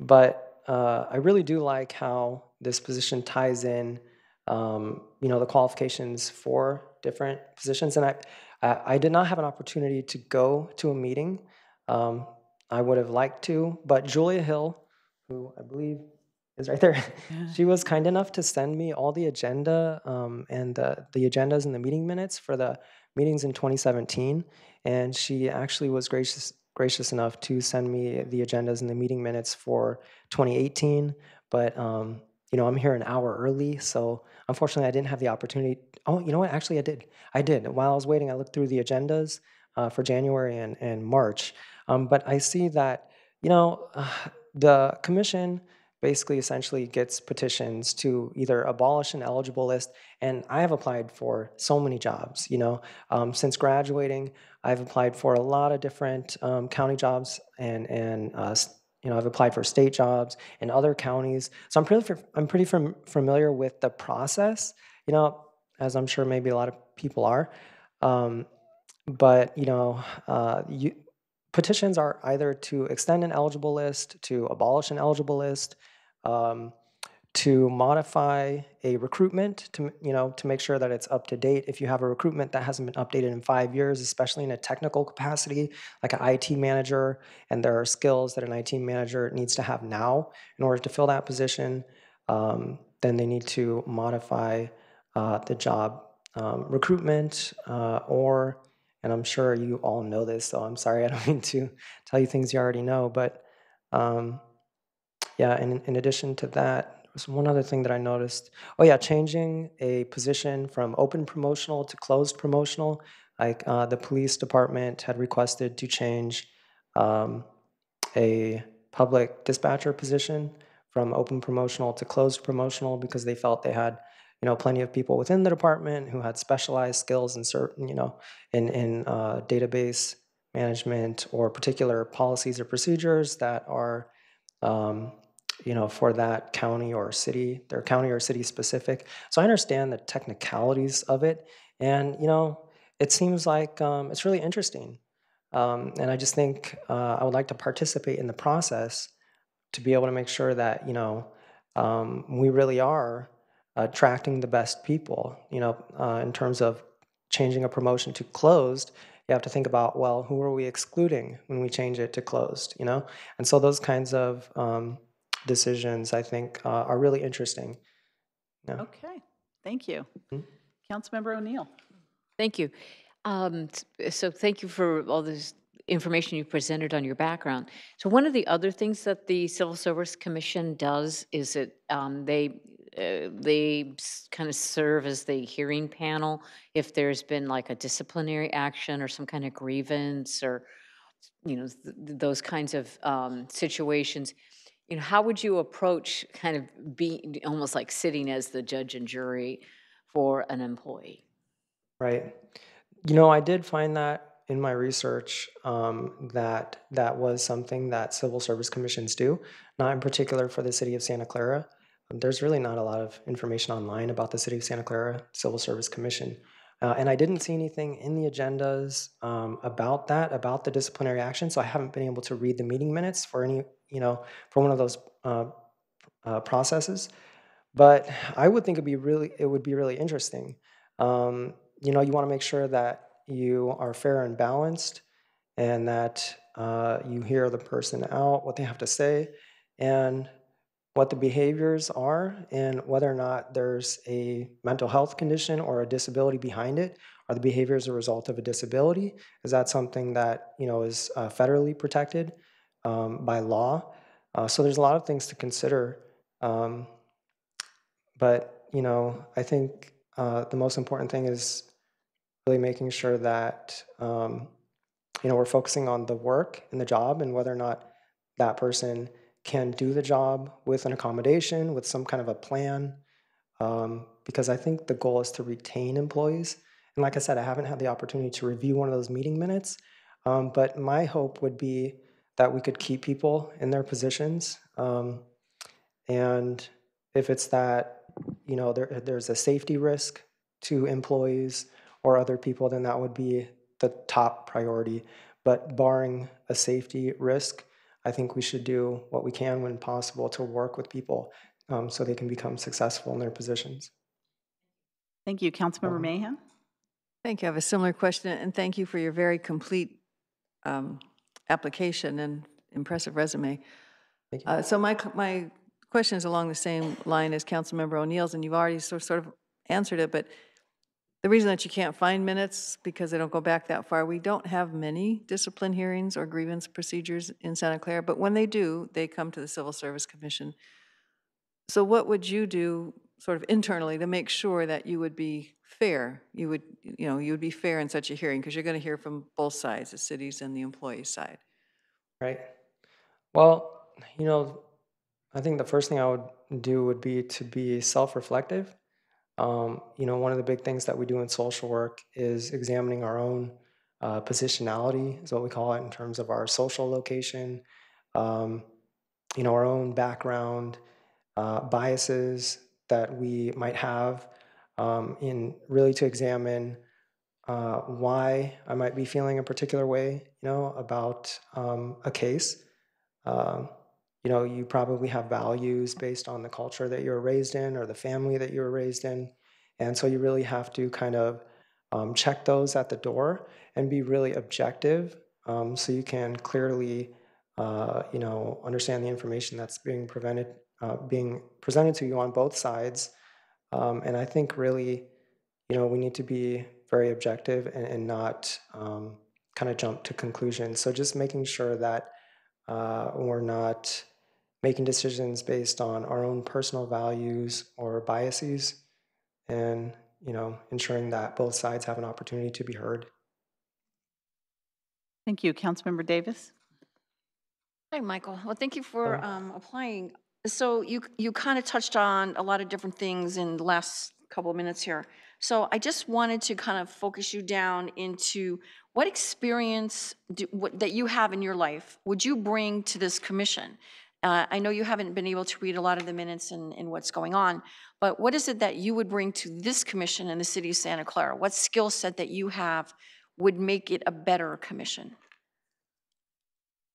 But I really do like how this position ties in, the qualifications for different positions. And I did not have an opportunity to go to a meeting. I would have liked to, but Julia Hill, who I believe is right there. She was kind enough to send me all the agenda and the agendas and the meeting minutes for the meetings in 2017. And she actually was gracious enough to send me the agendas and the meeting minutes for 2018. But you know, I'm here an hour early, so unfortunately I didn't have the opportunity. Oh, you know what? Actually, I did. I did. While I was waiting, I looked through the agendas for January and March. But I see that, you know, the commission basically essentially gets petitions to either abolish an eligible list, and I have applied for so many jobs, you know. Since graduating, I've applied for a lot of different county jobs, and you know, I've applied for state jobs in other counties. So I'm pretty familiar with the process, you know, as I'm sure maybe a lot of people are. But you know, petitions are either to extend an eligible list, to abolish an eligible list, to modify a recruitment, to, you know, to make sure that it's up to date. If you have a recruitment that hasn't been updated in 5 years, especially in a technical capacity, like an IT manager, and there are skills that an IT manager needs to have now in order to fill that position, then they need to modify the job recruitment or, and I'm sure you all know this, so I'm sorry, I don't mean to tell you things you already know, but yeah, and in addition to that, there was one other thing that I noticed. Oh yeah, changing a position from open promotional to closed promotional. Like the police department had requested to change a public dispatcher position from open promotional to closed promotional because they felt they had, you know, plenty of people within the department who had specialized skills in certain, you know, in database management or particular policies or procedures that are you know, for that county or city, they're county or city specific. So I understand the technicalities of it, and you know, it seems like it's really interesting. And I just think I would like to participate in the process to be able to make sure that, you know, we really are attracting the best people. You know, in terms of changing a promotion to closed, you have to think about, well, who are we excluding when we change it to closed, you know? And so those kinds of decisions, I think, are really interesting. Yeah. Okay, thank you. Mhm. Councilmember O'Neill. Thank you. So thank you for all this information you presented on your background. So one of the other things that the Civil Service Commission does is that they kind of serve as the hearing panel if there's been like a disciplinary action or some kind of grievance or, you know, those kinds of situations. You know, how would you approach kind of being almost like sitting as the judge and jury for an employee? Right. You know, I did find that in my research that was something that civil service commissions do, not in particular for the city of Santa Clara. There's really not a lot of information online about the city of Santa Clara Civil Service Commission. And I didn't see anything in the agendas about that, about the disciplinary action. So I haven't been able to read the meeting minutes for any, you know, for one of those processes. But I would think it would be really interesting. You know, you want to make sure that you are fair and balanced, and that you hear the person out, what they have to say, and what the behaviors are, and whether or not there's a mental health condition or a disability behind it. Are the behaviors a result of a disability? Is that something that, you know, is federally protected by law? So there's a lot of things to consider. But, you know, I think the most important thing is really making sure that, you know, we're focusing on the work and the job and whether or not that person can do the job with an accommodation, with some kind of a plan. Because I think the goal is to retain employees. And like I said, I haven't had the opportunity to review one of those meeting minutes. But my hope would be that we could keep people in their positions. And if it's that, you know, there's a safety risk to employees or other people, then that would be the top priority. But barring a safety risk, I think we should do what we can when possible to work with people so they can become successful in their positions. Thank you. Councilmember Mahan. Thank you. I have a similar question, and thank you for your very complete application and impressive resume. Thank you. So my question is along the same line as Councilmember O'Neill's, and you've already sort of answered it, but the reason that you can't find minutes because they don't go back that far, we don't have many discipline hearings or grievance procedures in Santa Clara, but when they do, they come to the Civil Service Commission. So what would you do sort of internally to make sure that you would be fair? You would be fair in such a hearing because you're going to hear from both sides, the cities and the employee side. Right. Well, I think the first thing I would do would be to be self-reflective. One of the big things that we do in social work is examining our own positionality, is what we call it, in terms of our social location, our own background, biases that we might have, in really to examine why I might be feeling a particular way, about a case. You probably have values based on the culture that you were raised in or the family that you were raised in. And so you really have to kind of check those at the door and be really objective, so you can clearly, understand the information that's being presented to you on both sides. And I think really, we need to be very objective and not kind of jump to conclusions. So just making sure that we're not making decisions based on our own personal values or biases, and ensuring that both sides have an opportunity to be heard. Thank you. Councilmember Davis? Hi, Michael. Well, thank you for applying. So you kind of touched on a lot of different things in the last couple of minutes here. So I just wanted to kind of focus you down into what experience that you have in your life would you bring to this commission? I know you haven't been able to read a lot of the minutes and what's going on, but what is it that you would bring to this commission in the city of Santa Clara? What skill set that you have would make it a better commission?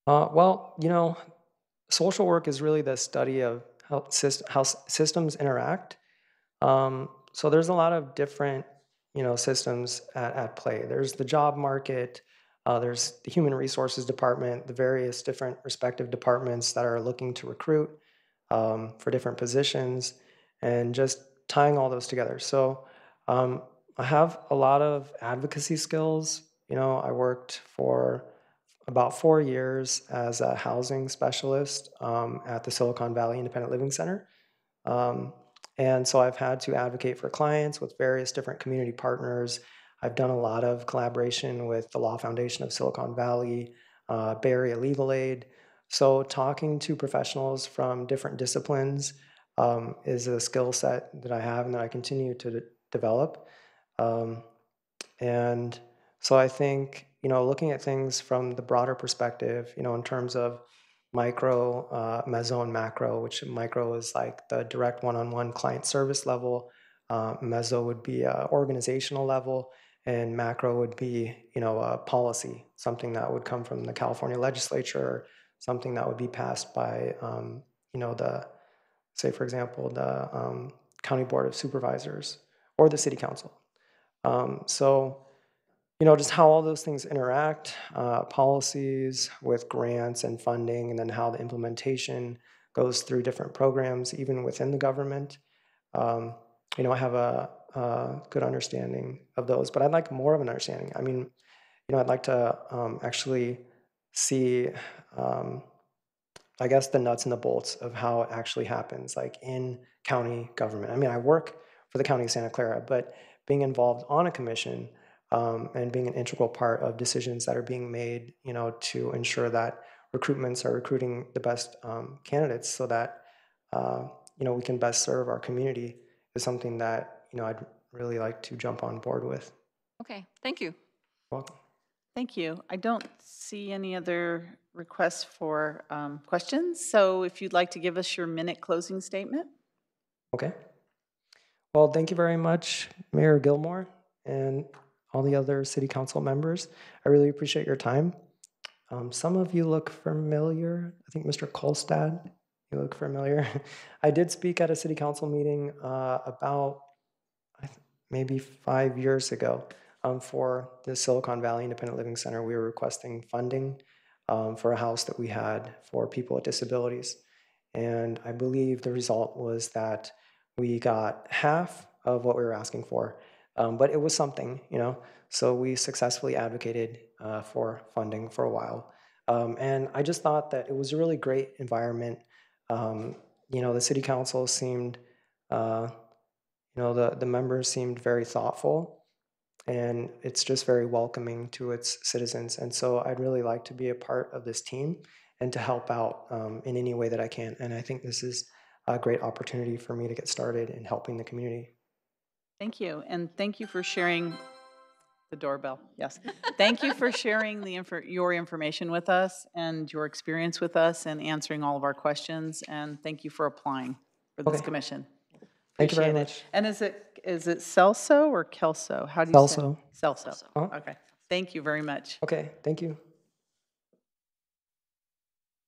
Well, social work is really the study of how systems interact. So there's a lot of different, systems at play. There's the job market, there's the human resources department, the various different respective departments that are looking to recruit for different positions, and just tying all those together. So I have a lot of advocacy skills. I worked for about 4 years as a housing specialist at the Silicon Valley Independent Living Center. And so I've had to advocate for clients with various different community partners. I've done a lot of collaboration with the Law Foundation of Silicon Valley, Bay Area Legal Aid. So talking to professionals from different disciplines is a skill set that I have and that I continue to develop. And so I think, looking at things from the broader perspective, in terms of micro, meso, and macro, which micro is like the direct one-on-one client service level, meso would be organizational level, and macro would be, a policy, something that would come from the California legislature, something that would be passed by, say, for example, the County Board of Supervisors or the City Council. So, just how all those things interact, policies with grants and funding, and then how the implementation goes through different programs, even within the government. I have a good understanding of those, but I'd like more of an understanding. I mean, I'd like to actually see, I guess, the nuts and the bolts of how it actually happens, like in county government. I mean, I work for the County of Santa Clara, but being involved on a commission and being an integral part of decisions that are being made, to ensure that recruitments are recruiting the best candidates so that, we can best serve our community is something that, I'd really like to jump on board with. Okay, thank you. Welcome. Thank you. I don't see any other requests for questions, so if you'd like to give us your minute closing statement. Okay. Well, thank you very much, Mayor Gilmore, and all the other city council members. I really appreciate your time. Some of you look familiar. I think Mr. Kolstad, you look familiar. I did speak at a city council meeting about maybe 5 years ago for the Silicon Valley Independent Living Center. We were requesting funding for a house that we had for people with disabilities. And I believe the result was that we got half of what we were asking for, but it was something, you know. So we successfully advocated for funding for a while. And I just thought that it was a really great environment. You know, the city council seemed, you know, the members seemed very thoughtful, and it's just very welcoming to its citizens. And so I'd really like to be a part of this team and to help out in any way that I can. And I think this is a great opportunity for me to get started in helping the community. Thank you, and thank you for sharing the doorbell. Yes, thank you for sharing your information with us and your experience with us and answering all of our questions. And thank you for applying for this Okay. commission. Thank you very Appreciate it. much. And is it Celso or Kelso? How do you say? Celso. Celso. Uh-huh. Okay. Thank you very much. Okay, thank you.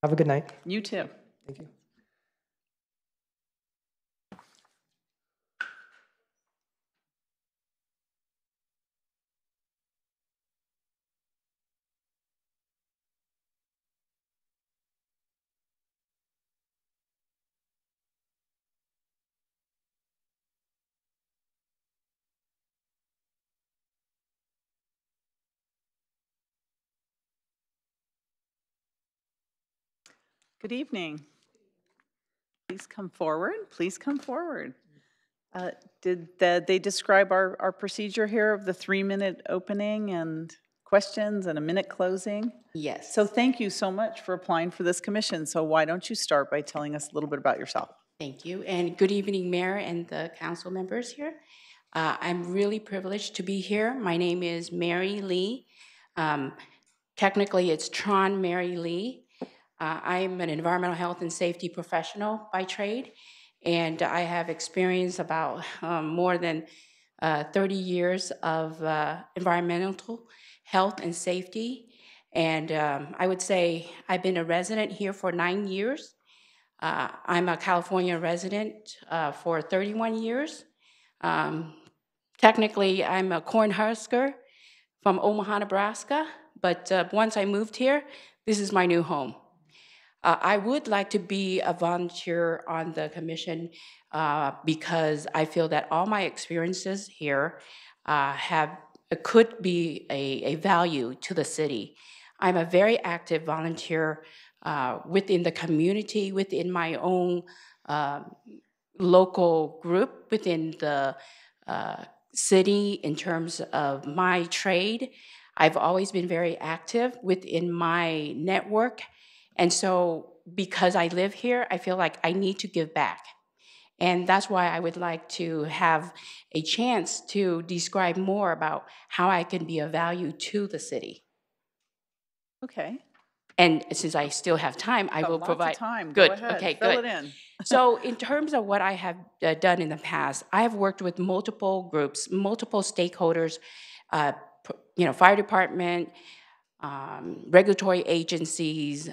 Have a good night. You too. Thank you. Good evening. Please come forward. Please come forward. Did they describe our procedure here of the 3-minute opening and questions and a minute closing? Yes. So thank you so much for applying for this commission. So why don't you start by telling us a little bit about yourself? Thank you. And good evening, Mayor and the council members here. I'm really privileged to be here. My name is Mary Lee. Technically, it's Tron Mary Lee. I'm an environmental health and safety professional by trade, and I have experience about more than 30 years of environmental health and safety. And I would say I've been a resident here for 9 years. I'm a California resident for 31 years. Technically, I'm a Cornhusker from Omaha, Nebraska, but once I moved here, this is my new home. I would like to be a volunteer on the commission because I feel that all my experiences here could be a value to the city. I'm a very active volunteer within the community, within my own local group, within the city in terms of my trade. I've always been very active within my network. And so because I live here, I feel like I need to give back. And that's why I would like to have a chance to describe more about how I can be of value to the city. Okay. And since I still have time, I will provide. Lots of time. Good. Go ahead. Okay, Fill good. it in. So in terms of what I have done in the past, I have worked with multiple groups, multiple stakeholders, fire department, regulatory agencies,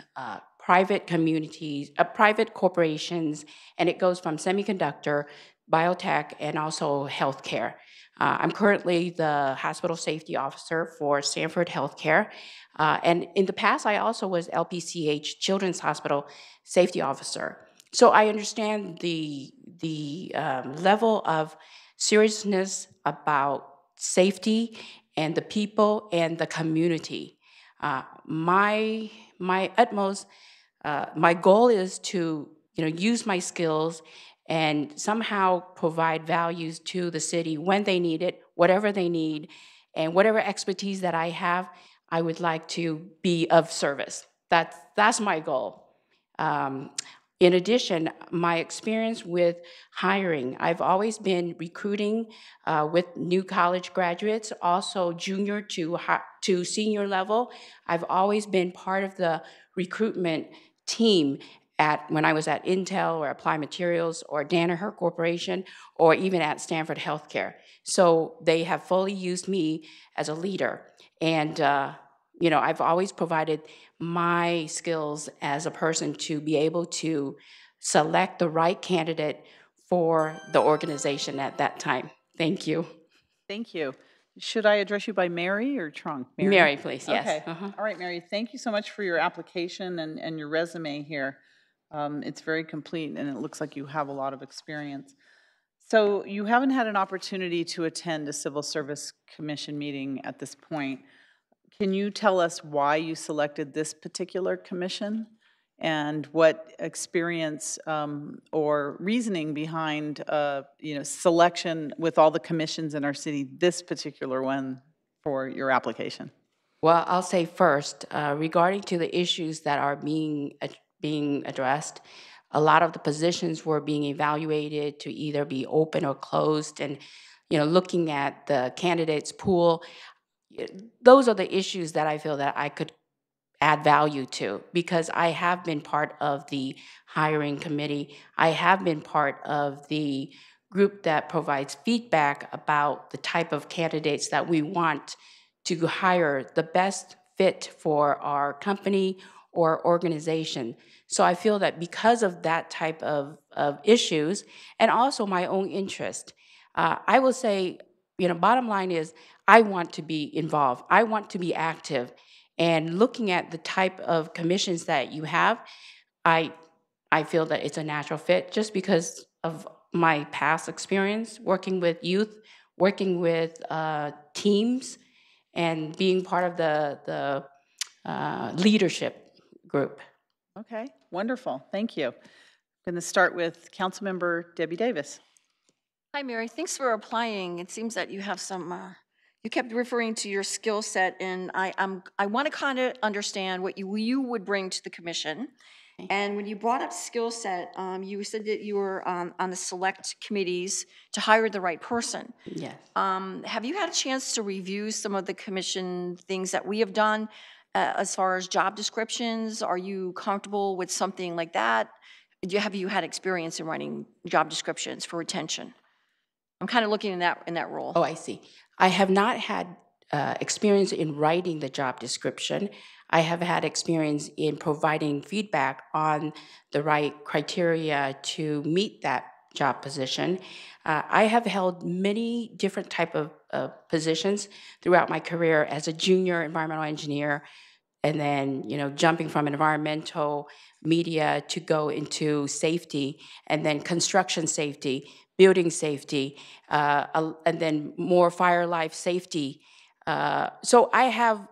private communities, private corporations, and it goes from semiconductor, biotech, and also healthcare. I'm currently the hospital safety officer for Stanford Healthcare. And in the past, I also was LPCH Children's Hospital Safety Officer. So I understand the level of seriousness about safety and the people and the community. My utmost, my goal is to use my skills and somehow provide values to the city when they need it, whatever they need, and whatever expertise that I have, I would like to be of service. That's my goal. In addition, my experience with hiring, I've always been recruiting with new college graduates, also junior to senior level. I've always been part of the recruitment team when I was at Intel or Applied Materials or Danaher Corporation or even at Stanford Healthcare. So they have fully used me as a leader. And I've always provided my skills as a person to be able to select the right candidate for the organization at that time. Thank you. Thank you. Should I address you by Mary or Trung? Mary, please, yes. Okay. All right, Mary, thank you so much for your application and your resume here. It's very complete, and it looks like you have a lot of experience. So you haven't had an opportunity to attend a Civil Service Commission meeting at this point. Can you tell us why you selected this particular commission and what experience or reasoning behind selection with all the commissions in our city, this particular one for your application? Well, I'll say first, regarding to the issues that are being addressed, a lot of the positions were being evaluated to either be open or closed, and looking at the candidates pool, those are the issues that I feel that I could add value to, because I have been part of the hiring committee. I have been part of the group that provides feedback about the type of candidates that we want to hire, the best fit for our company or organization. So I feel that because of that type of issues, and also my own interest, I will say, bottom line is, I want to be involved. I want to be active. And looking at the type of commissions that you have, I feel that it's a natural fit just because of my past experience working with youth, working with teams, and being part of the leadership group. Okay, wonderful. Thank you. I'm going to start with Councilmember Debbie Davis. Hi, Mary. Thanks for applying. It seems that you have some, you kept referring to your skill set, and I want to kind of understand what you would bring to the commission. And when you brought up skill set, you said that you were on the select committees to hire the right person. Yes. Have you had a chance to review some of the commission things that we have done as far as job descriptions? Are you comfortable with something like that? Have you had experience in writing job descriptions for retention? I'm kind of looking in that role. Oh, I see. I have not had experience in writing the job description. I have had experience in providing feedback on the right criteria to meet that job position. I have held many different type of positions throughout my career as a junior environmental engineer, and then jumping from environmental media to go into safety, and then construction safety, building safety, and then more fire life safety. So I have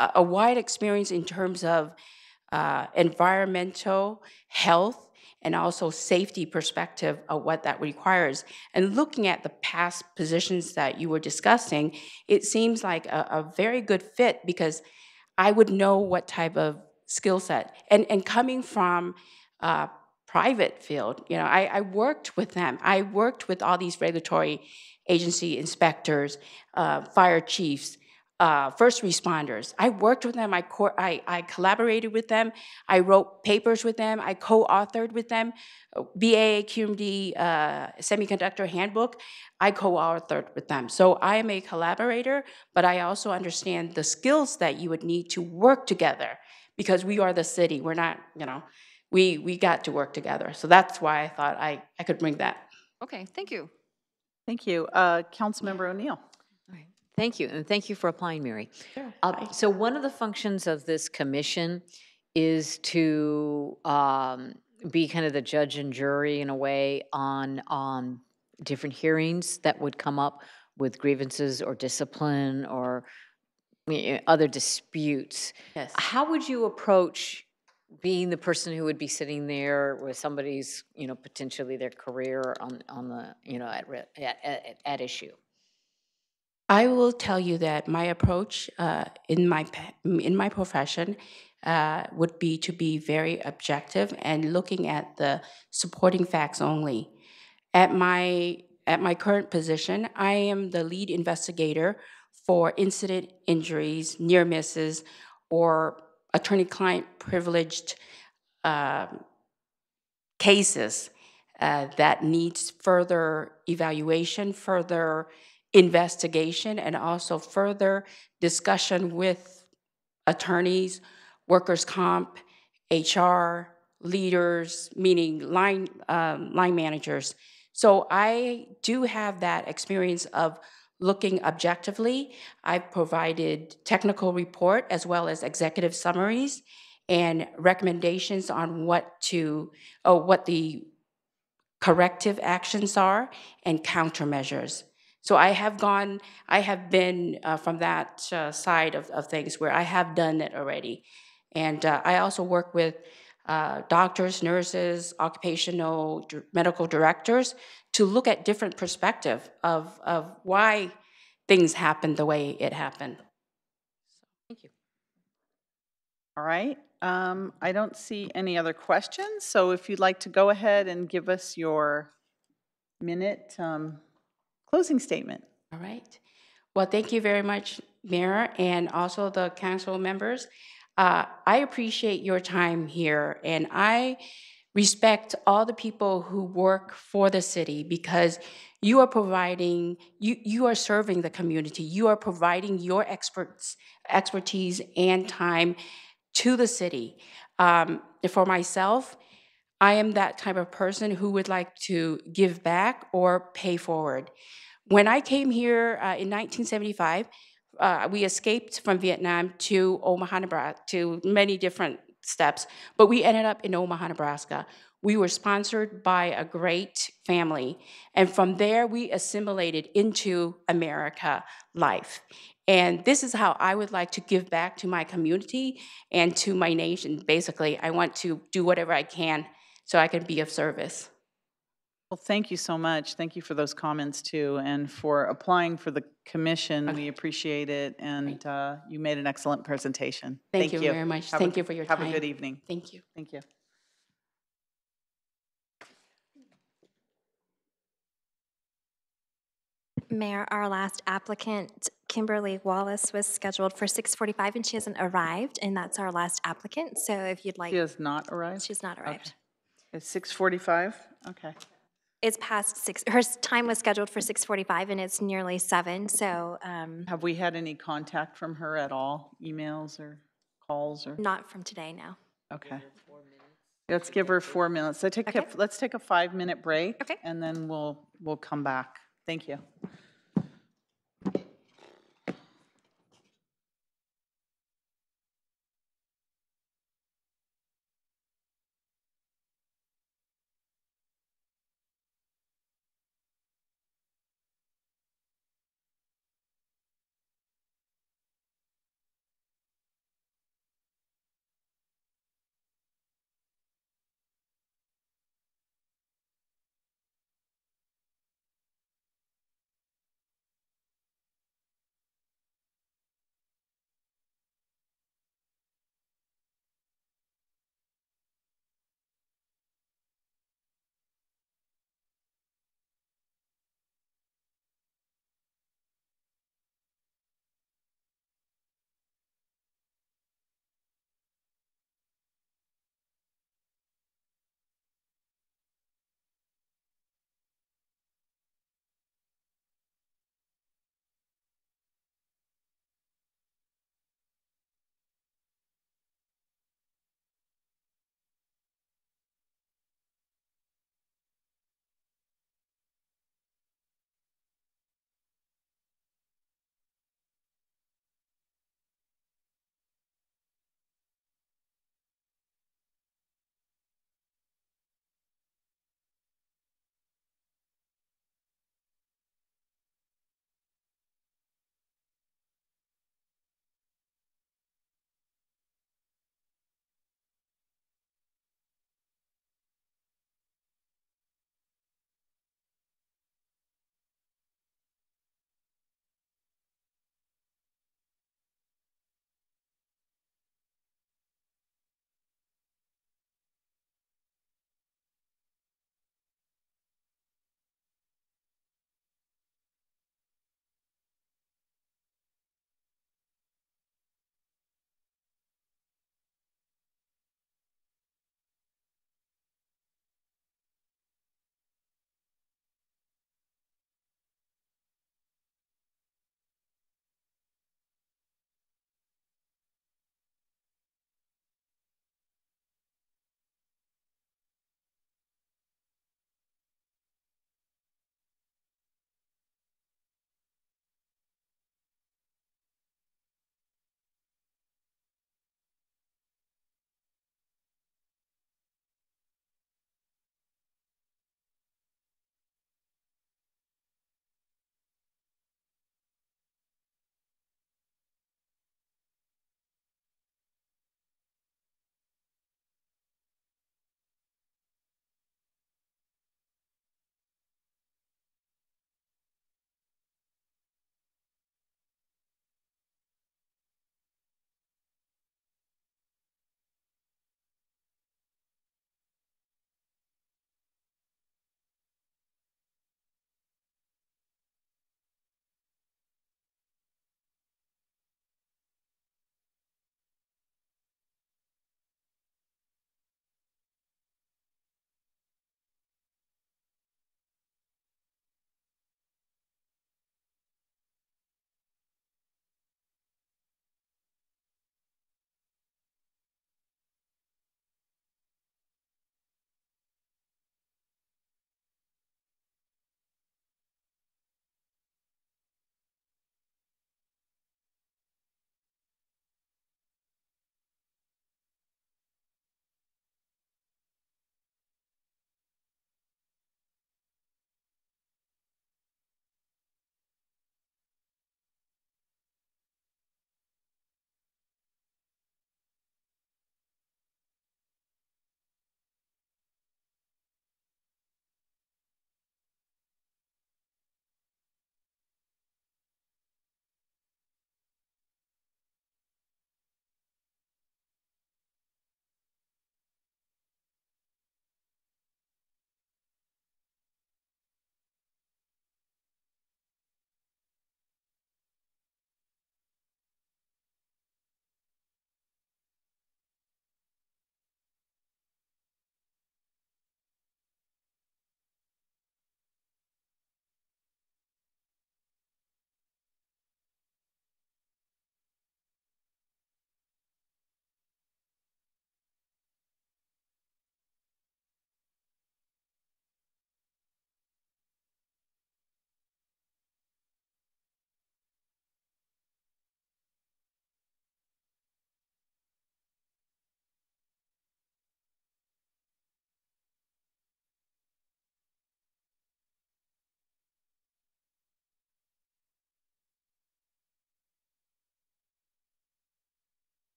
a wide experience in terms of environmental, health, and also safety perspective of what that requires. And looking at the past positions that you were discussing, it seems like a very good fit, because I would know what type of skill set. And coming from private field, I worked with them. I worked with all these regulatory agency inspectors, fire chiefs, first responders. I worked with them. I collaborated with them. I wrote papers with them. I co-authored with them. BAA QMD Semiconductor Handbook, I co-authored with them. So I am a collaborator, but I also understand the skills that you would need to work together, because we are the city. We're not, we got to work together. So that's why I thought I could bring that. Okay, thank you. Thank you. Councilmember O'Neill. Thank you, and thank you for applying, Mary. Sure. So one of the functions of this commission is to be kind of the judge and jury in a way on different hearings that would come up with grievances or discipline or other disputes. Yes. How would you approach being the person who would be sitting there with somebody's, potentially their career on the, at issue? I will tell you that my approach in my profession would be to be very objective and looking at the supporting facts only. At my current position, I am the lead investigator for incident injuries, near misses, or attorney-client privileged cases that needs further evaluation, further investigation, and also further discussion with attorneys, workers' comp, HR, leaders, meaning line managers. So I do have that experience of looking objectively. I've provided technical report as well as executive summaries and recommendations on what the corrective actions are and countermeasures. So I have been from that side of things where I have done it already. And I also work with doctors, nurses, occupational medical directors to look at different perspective of why things happened the way it happened. Thank you. All right. I don't see any other questions, so if you'd like to go ahead and give us your minute closing statement. All right. Well, thank you very much, Mayor, and also the council members. I appreciate your time here, and I respect all the people who work for the city because you are providing, you are serving the community. You are providing your expertise and time to the city. For myself, I am that type of person who would like to give back or pay forward. When I came here in 1975, we escaped from Vietnam to Omaha, Nebraska, to many different steps, but we ended up in Omaha, Nebraska. We were sponsored by a great family, and from there we assimilated into America life. And this is how I would like to give back to my community and to my nation. Basically, I want to do whatever I can so I can be of service. Well, thank you so much. Thank you for those comments too, and for applying for the commission. We appreciate it, and you made an excellent presentation. Thank you very much. Thank you for your time. Have a good evening. Thank you. Thank you. Mayor, our last applicant, Kimberly Wallace, was scheduled for 6:45 and she hasn't arrived, and that's our last applicant. So if you'd like. She has not arrived? She's not arrived. Okay. It's 6:45? Okay. It's past 6. Her time was scheduled for 6:45 and it's nearly 7. So Have we had any contact from her at all? Emails or calls or? not from today, no. Okay. Let's give her 4 minutes. Let's take a 5-minute break. Okay. And then we'll come back. Thank you.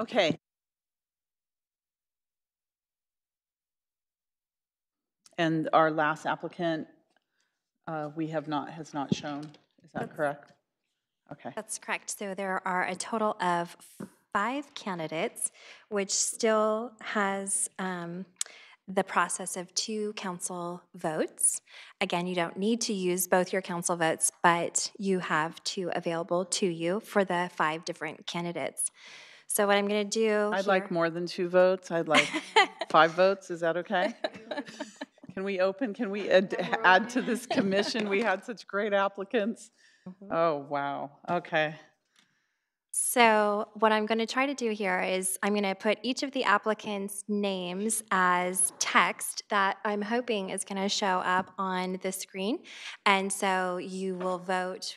Okay. And our last applicant, has not shown. Is that correct? Okay. That's correct. So there are a total of 5 candidates, which still has the process of 2 council votes. Again, you don't need to use both your council votes, but you have 2 available to you for the 5 different candidates. So what I'm going to do I'd here- like more than 2 votes. I'd like 5 votes. Is that okay? Can we add to this commission? We had such great applicants. Oh, wow. Okay. So what I'm going to try to do here is I'm going to put each of the applicants' names as text that I'm hoping is going to show up on the screen. And so you will vote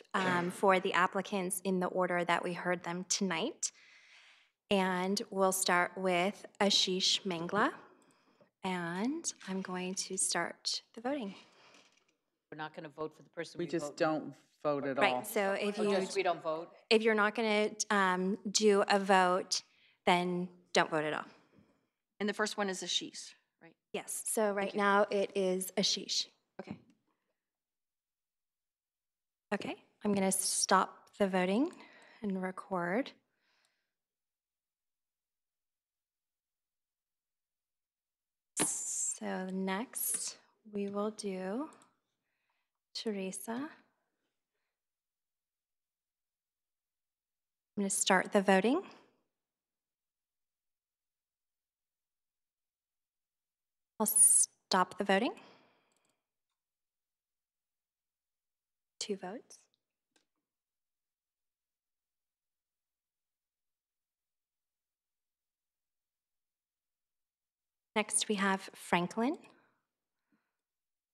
for the applicants in the order that we heard them tonight. And we'll start with Ashish Mangla. And I'm going to start the voting. We're not going to vote for the person We we just vote. don't vote at all. Right, so if Or you, just we don't vote? if you're not going to do a vote, then don't vote at all. And the first one is Ashish, right? Yes, so right now it is Ashish. Okay. Okay, I'm going to stop the voting and record. So next we will do Teresa. I'm going to start the voting. I'll stop the voting. 2 votes. Next, we have Franklin.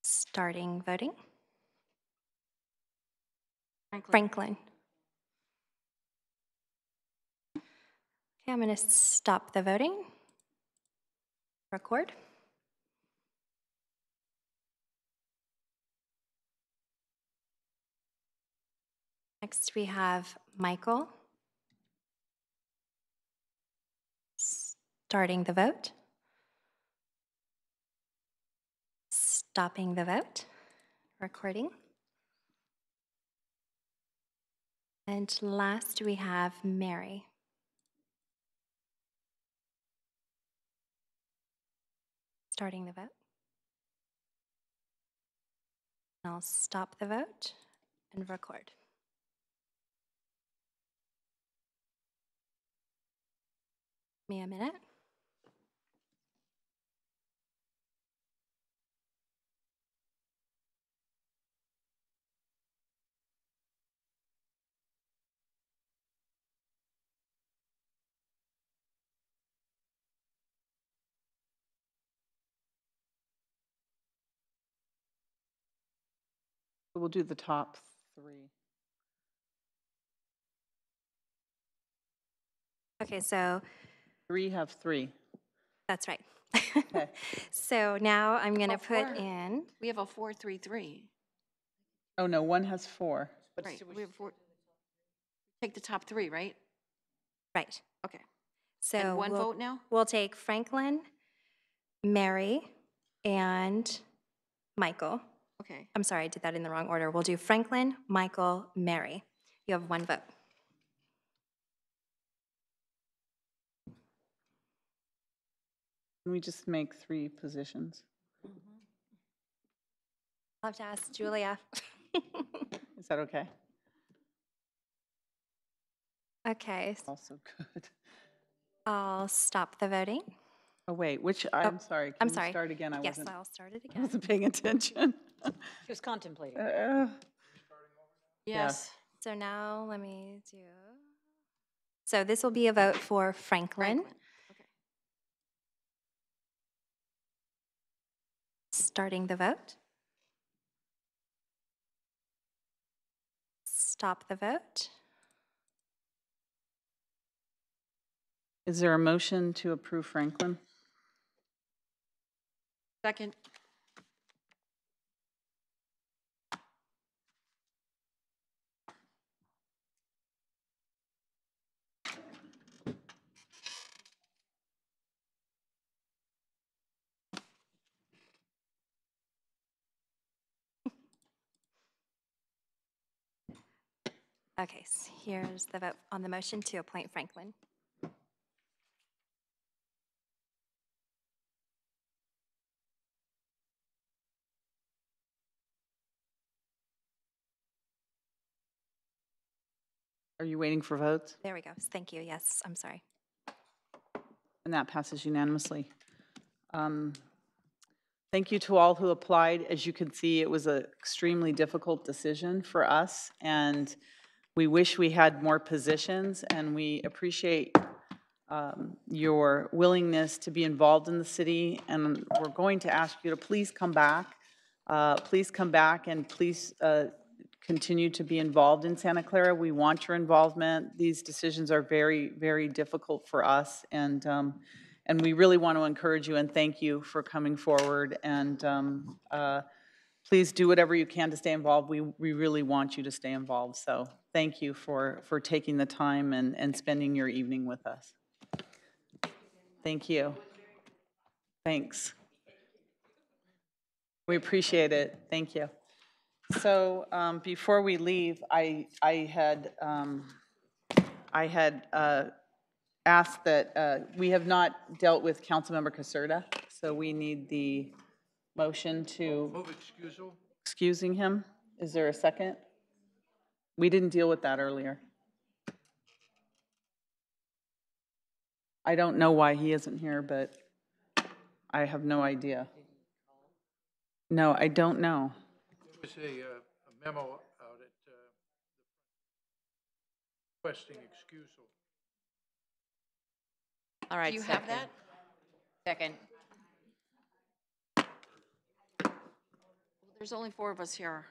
Starting voting. Franklin. Okay, I'm going to stop the voting. Record. Next, we have Michael. Starting the vote. Stopping the vote. Recording. And last, we have Mary. Starting the vote. I'll stop the vote and record. Give me a minute. We'll do the top 3. Okay, so 3 have 3. that's right. Okay. So now I'm going to put 4. in, We have a 4-3-3. Oh, no, 1 has 4. Right, we have 4. Take the top 3, right? right. Okay. So And one we'll, vote now? we'll take Franklin, Mary, and Michael. Okay. I'm sorry, I did that in the wrong order. We'll do Franklin, Michael, Mary. You have 1 vote. Can we just make 3 positions? I'll have to ask Julia. Is that okay? Okay, Also good. I'll stop the voting. Oh, wait, I'm sorry. Can I'm you sorry. start again? Yes, I'll start it I again. wasn't paying attention. She was contemplating. Yes. So now let me do, so this will be a vote for Franklin. Okay. Starting the vote. Stop the vote. Is there a motion to approve Franklin? Second. Okay, so here's the vote on the motion to appoint Franklin. Are you waiting for votes? There we go. Thank you. Yes, I'm sorry. And that passes unanimously. Thank you to all who applied. As you can see, it was an extremely difficult decision for us, and we wish we had more positions, and we appreciate your willingness to be involved in the city, and we're going to ask you to please come back. Please come back and please continue to be involved in Santa Clara. We want your involvement. These decisions are very, very difficult for us, and we really want to encourage you and thank you for coming forward, and please do whatever you can to stay involved. We really want you to stay involved, so thank you for taking the time and spending your evening with us. Thank you. Thanks. We appreciate it. Thank you. So before we leave, I had asked that we have not dealt with Councilmember Caserta, so we need the motion to Move excusal. excusing him. Is there a second? We didn't deal with that earlier. I don't know why he isn't here, but I have no idea. No, I don't know. There was a memo out at requesting excusal. All right, Do you have second. that? Second. There's only 4 of us here.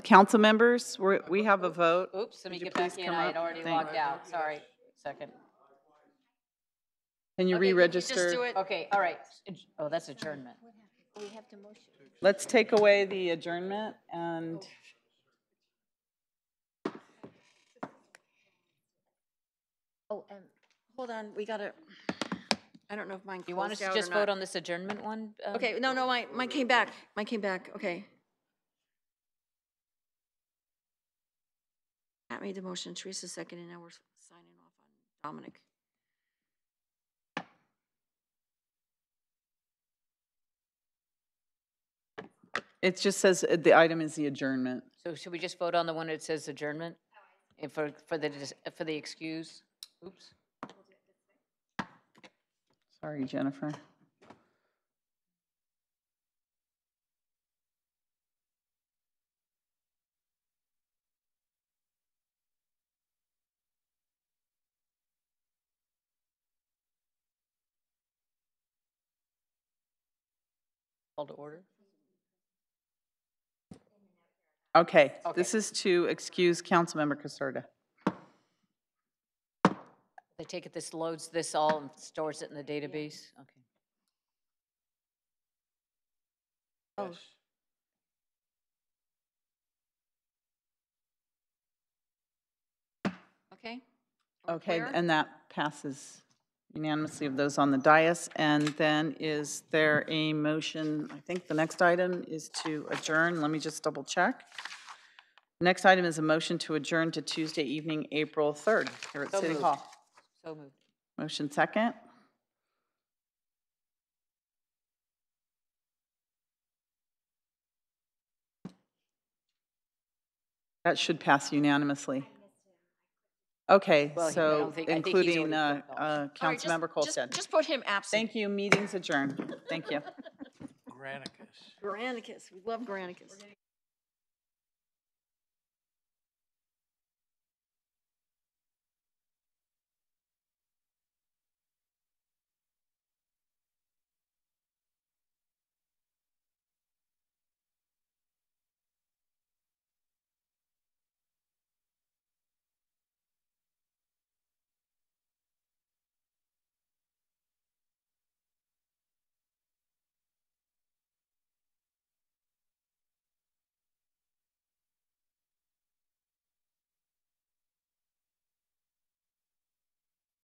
Council members, we have a vote. Oops, let me Would you get back please in. come I had up? already Thank- logged out. Sorry. Second. Can you Okay, re-register? just do it. Okay, all right. Oh, that's adjournment. Let's take away the adjournment and Hold on, we gotta, I don't know if mine You want us closed to out just or vote not. on this adjournment one? Okay, no, mine came back. Mine came back, okay. Pat made the motion, Teresa seconded, and now we're signing off on Dominic. it just says the item is the adjournment. So should we just vote on the one that says adjournment? And for the excuse? Oops. Sorry, Jennifer. Call to order? Okay, Okay. this is to excuse Councilmember Caserta. They take it, this loads this all and stores it in the database? Okay. Oh. Yes. Okay? All Okay, clear? and that passes unanimously of those on the dais. And then is there a motion? I think the next item is to adjourn. Let me just double check. Next item is a motion to adjourn to Tuesday evening, April 3rd, here at So City moved. Hall. So moved. Motion second. That should pass unanimously. Okay, Well, I so don't think- I think he's including already clicked All right, just- Councilmember Colstead. Just put him absent. Thank you, meeting's adjourned. Thank you. Granicus. Granicus, we love Granicus.